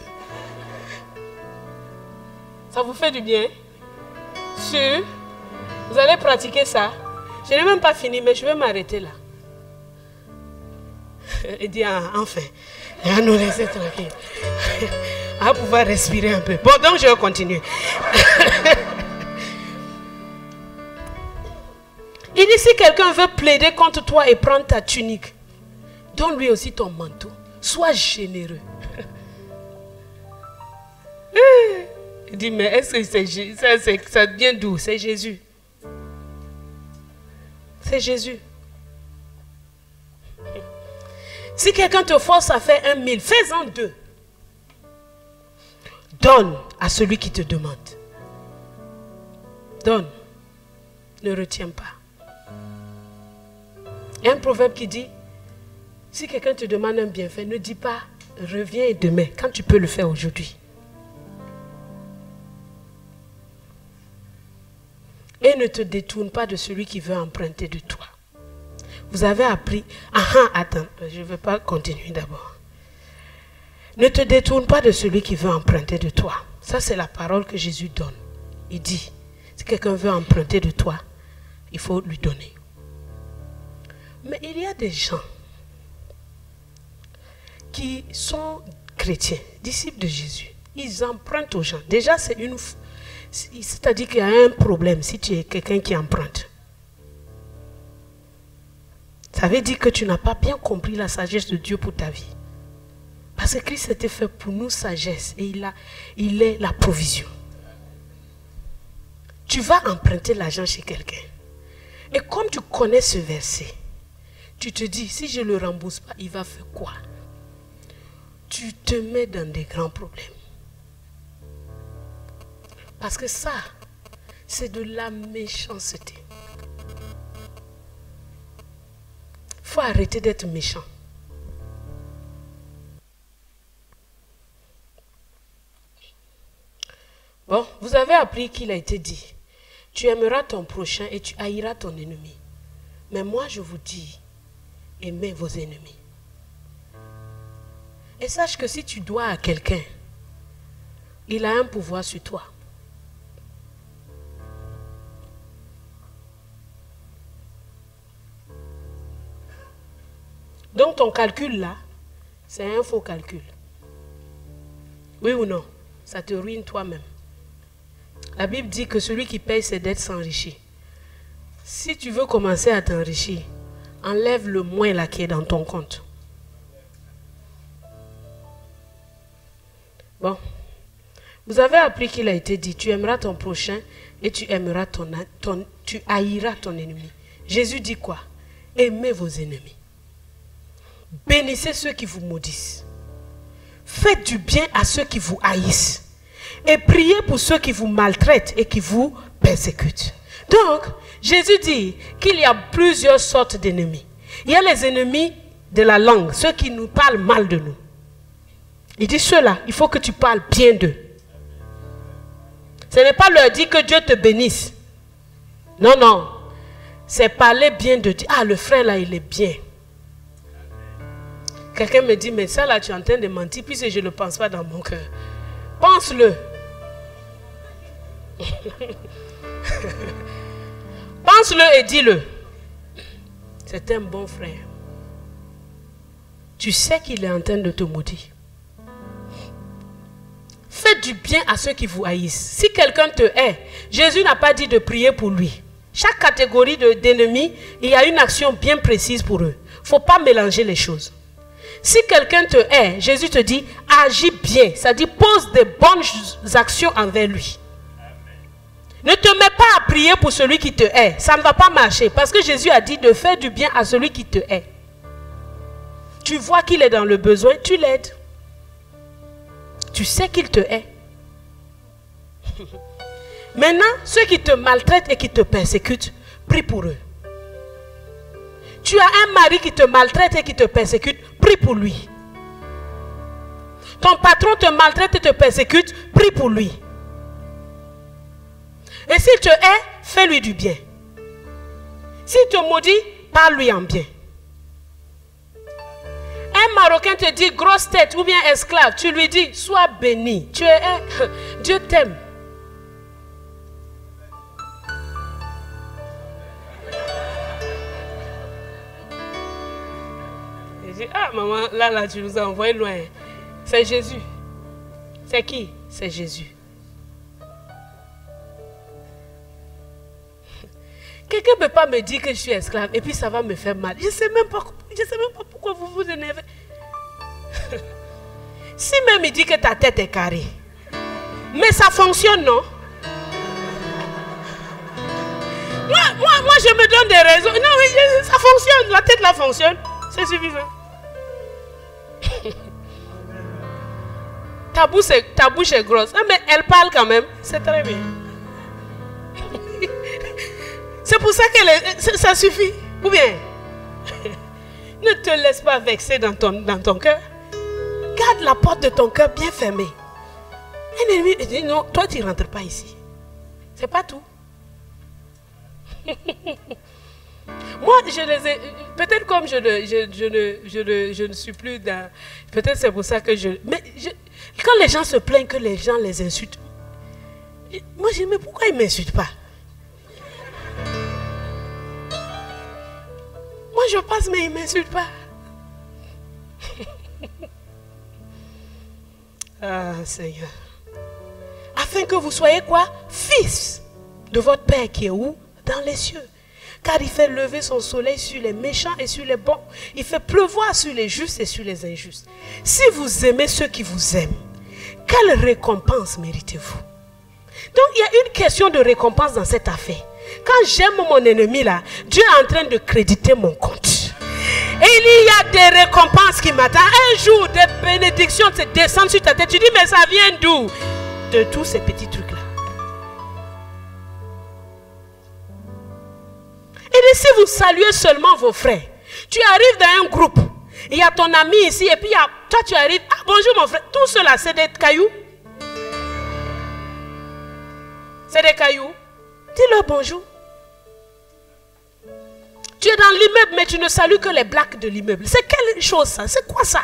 Ça vous fait du bien? Sûr? Vous allez pratiquer ça? Je n'ai même pas fini, mais je vais m'arrêter là. Et dire, enfin, il va nous laisser tranquille. On va pouvoir respirer un peu. Bon, donc je vais continuer. Il dit, si quelqu'un veut plaider contre toi et prendre ta tunique, donne-lui aussi ton manteau. Sois généreux. Il dit, mais est-ce que ça vient d'où? C'est Jésus. C'est Jésus. Si quelqu'un te force à faire 1 000, fais-en 2. Donne à celui qui te demande. Donne. Ne retiens pas. Il y a un proverbe qui dit, si quelqu'un te demande un bienfait, ne dis pas, reviens demain, quand tu peux le faire aujourd'hui. Et ne te détourne pas de celui qui veut emprunter de toi. Vous avez appris... attends, je ne vais pas continuer d'abord. Ne te détourne pas de celui qui veut emprunter de toi. Ça, c'est la parole que Jésus donne. Il dit, si quelqu'un veut emprunter de toi, il faut lui donner. Mais il y a des gens qui sont chrétiens, disciples de Jésus. Ils empruntent aux gens. Déjà, c'est-à-dire qu'il y a un problème si tu es quelqu'un qui emprunte. Ça veut dire que tu n'as pas bien compris la sagesse de Dieu pour ta vie. Parce que Christ était fait pour nous sagesse et il est la provision. Tu vas emprunter l'argent chez quelqu'un. Et comme tu connais ce verset, tu te dis, si je ne le rembourse pas, il va faire quoi? Tu te mets dans des grands problèmes. Parce que ça, c'est de la méchanceté. Il faut arrêter d'être méchant. Bon, vous avez appris qu'il a été dit, tu aimeras ton prochain et tu haïras ton ennemi. Mais moi, je vous dis, aimez vos ennemis. Et sache que si tu dois à quelqu'un, il a un pouvoir sur toi. Donc ton calcul là, c'est un faux calcul. Oui ou non? Ça te ruine toi-même. La Bible dit que celui qui paye ses dettes s'enrichit. Si tu veux commencer à t'enrichir, enlève le moins là qui est dans ton compte. Bon. Vous avez appris qu'il a été dit, tu aimeras ton prochain et tu aimeras tu haïras ton ennemi. Jésus dit quoi? Aimez vos ennemis. Bénissez ceux qui vous maudissent. Faites du bien à ceux qui vous haïssent. Et priez pour ceux qui vous maltraitent et qui vous persécutent. Donc, Jésus dit qu'il y a plusieurs sortes d'ennemis. Il y a les ennemis de la langue, ceux qui nous parlent mal de nous. Il dit ceux-là, il faut que tu parles bien d'eux. Ce n'est pas leur dire que Dieu te bénisse. Non, non. C'est parler bien de Dieu. Ah, le frère là, il est bien. Quelqu'un me dit, mais ça là, tu es en train de mentir, puisque je ne le pense pas dans mon cœur. Pense-le. Pense-le et dis-le. C'est un bon frère. Tu sais qu'il est en train de te maudire. Faites du bien à ceux qui vous haïssent. Si quelqu'un te hait, Jésus n'a pas dit de prier pour lui. Chaque catégorie d'ennemis, il y a une action bien précise pour eux. Il ne faut pas mélanger les choses. Si quelqu'un te hait, Jésus te dit, agis bien. Ça dit, pose des bonnes actions envers lui. Ne te mets pas à prier pour celui qui te hait. Ça ne va pas marcher. Parce que Jésus a dit de faire du bien à celui qui te hait. Tu vois qu'il est dans le besoin, tu l'aides. Tu sais qu'il te hait. Maintenant, ceux qui te maltraitent et qui te persécutent, prie pour eux. Tu as un mari qui te maltraite et qui te persécute, prie pour lui. Ton patron te maltraite et te persécute, prie pour lui. Et s'il te hait, fais-lui du bien. S'il te maudit, parle-lui en bien. Un Marocain te dit grosse tête ou bien esclave, tu lui dis sois béni. Tu es Dieu t'aime. Il dit ah maman, là tu nous as envoyé loin. C'est Jésus. C'est qui? C'est Jésus. Quelqu'un ne peut pas me dire que je suis esclave et puis ça va me faire mal. Je ne sais même pas pourquoi vous vous énervez. Si même il dit que ta tête est carrée, mais ça fonctionne, non? Moi je me donne des raisons. Non, mais ça fonctionne, la tête là fonctionne. C'est suffisant. Ta bouche est grosse. Ah, mais elle parle quand même. C'est très bien. C'est pour ça que ça suffit. Ou bien, ne te laisse pas vexer dans ton cœur. Garde la porte de ton cœur bien fermée. Un ennemi dit non, toi tu ne rentres pas ici. C'est pas tout. Moi, je les ai... Peut-être comme je ne suis plus dans... Peut-être c'est pour ça que quand les gens se plaignent que les gens les insultent, moi je dis, mais pourquoi ils ne m'insultent pas? Moi je passe, mais ils ne m'insultent pas. Ah Seigneur. Afin que vous soyez quoi? Fils de votre Père qui est où? Dans les cieux. Car il fait lever son soleil sur les méchants et sur les bons. Il fait pleuvoir sur les justes et sur les injustes. Si vous aimez ceux qui vous aiment, quelle récompense méritez-vous? Donc il y a une question de récompense dans cette affaire. Quand j'aime mon ennemi là, Dieu est en train de créditer mon compte. Et il y a des récompenses qui m'attendent. Un jour, des bénédictions se descendent sur ta tête. Tu dis, mais ça vient d'où? De tous ces petits trucs-là. Et si vous saluez seulement vos frères, tu arrives dans un groupe, il y a ton ami ici, et puis toi tu arrives, ah bonjour mon frère, tout cela c'est des cailloux. C'est des cailloux. Dis-leur bonjour. Tu es dans l'immeuble, mais tu ne salues que les blacks de l'immeuble. C'est quelle chose ça? C'est quoi ça?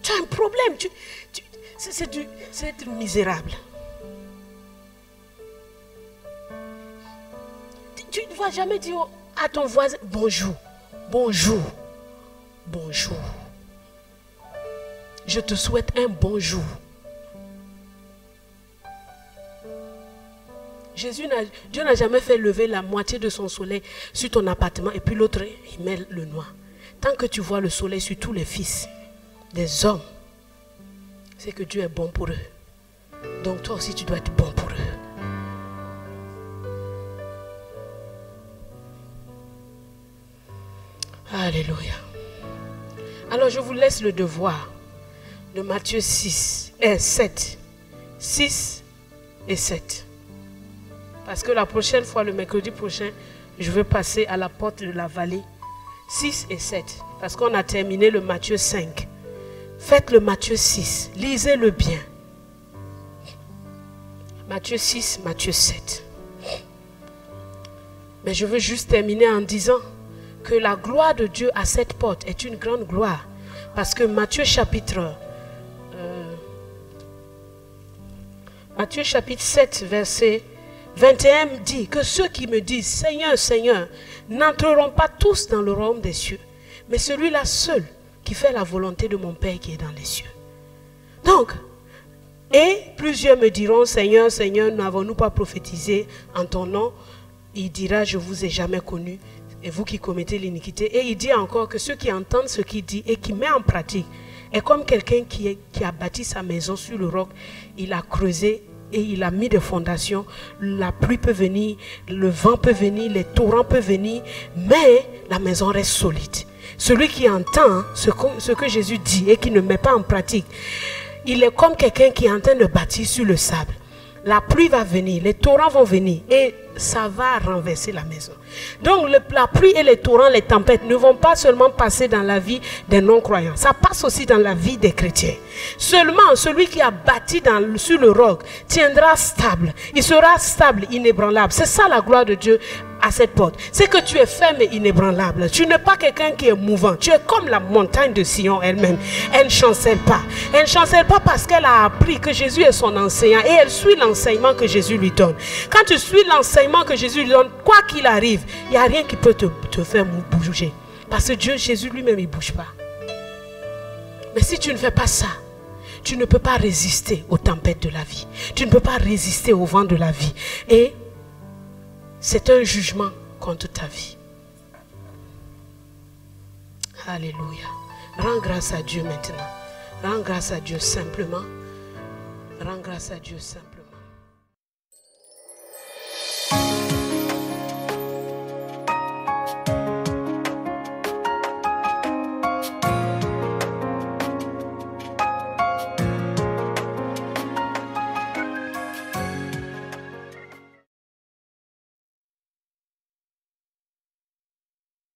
Tu as un problème. C'est être misérable. Tu ne vas jamais dire à ton voisin bonjour, bonjour, bonjour. Je te souhaite un bonjour. Dieu n'a jamais fait lever la moitié de son soleil sur ton appartement et puis l'autre, il met le noir. Tant que tu vois le soleil sur tous les fils des hommes, c'est que Dieu est bon pour eux. Donc toi aussi, tu dois être bon pour eux. Alléluia. Alors je vous laisse le devoir de Matthieu 7. 6 et 7. Parce que la prochaine fois, le mercredi prochain, je vais passer à la porte de la vallée. 6 et 7. Parce qu'on a terminé le Matthieu 5. Faites le Matthieu 6. Lisez-le bien. Matthieu 6, Matthieu 7. Mais je veux juste terminer en disant que la gloire de Dieu à cette porte est une grande gloire. Parce que Matthieu chapitre 7, verset 21 dit que ceux qui me disent Seigneur, Seigneur, n'entreront pas tous dans le royaume des cieux, mais celui-là seul qui fait la volonté de mon Père qui est dans les cieux. Donc, Et plusieurs me diront, Seigneur, Seigneur, n'avons-nous pas prophétisé en ton nom? Il dira, je ne vous ai jamais connu, et vous qui commettez l'iniquité. Et il dit encore que ceux qui entendent ce qu'il dit et qui met en pratique est comme quelqu'un qui a bâti sa maison sur le roc. Il a creusé et il a mis des fondations. La pluie peut venir, le vent peut venir, les torrents peuvent venir, mais la maison reste solide. Celui qui entend ce que Jésus dit et qui ne met pas en pratique, il est comme quelqu'un qui est en train de bâtir sur le sable. La pluie va venir, les torrents vont venir et ça va renverser la maison. Donc la pluie et les torrents, les tempêtes ne vont pas seulement passer dans la vie des non-croyants. Ça passe aussi dans la vie des chrétiens. Seulement celui qui a bâti sur le roc tiendra stable. Il sera stable, inébranlable. C'est ça la gloire de Dieu à cette porte. C'est que tu es ferme et inébranlable. Tu n'es pas quelqu'un qui est mouvant. Tu es comme la montagne de Sion elle-même. Elle ne chancelle pas. Elle ne chancelle pas parce qu'elle a appris que Jésus est son enseignant et elle suit l'enseignement que Jésus lui donne. Quand tu suis l'enseignement que Jésus lui donne, quoi qu'il arrive, il n'y a rien qui peut te faire bouger. Parce que Dieu, Jésus lui-même, il ne bouge pas. Mais si tu ne fais pas ça, tu ne peux pas résister aux tempêtes de la vie. Tu ne peux pas résister au vent de la vie. Et c'est un jugement contre ta vie. Alléluia. Rends grâce à Dieu maintenant. Rends grâce à Dieu simplement. Rends grâce à Dieu simplement.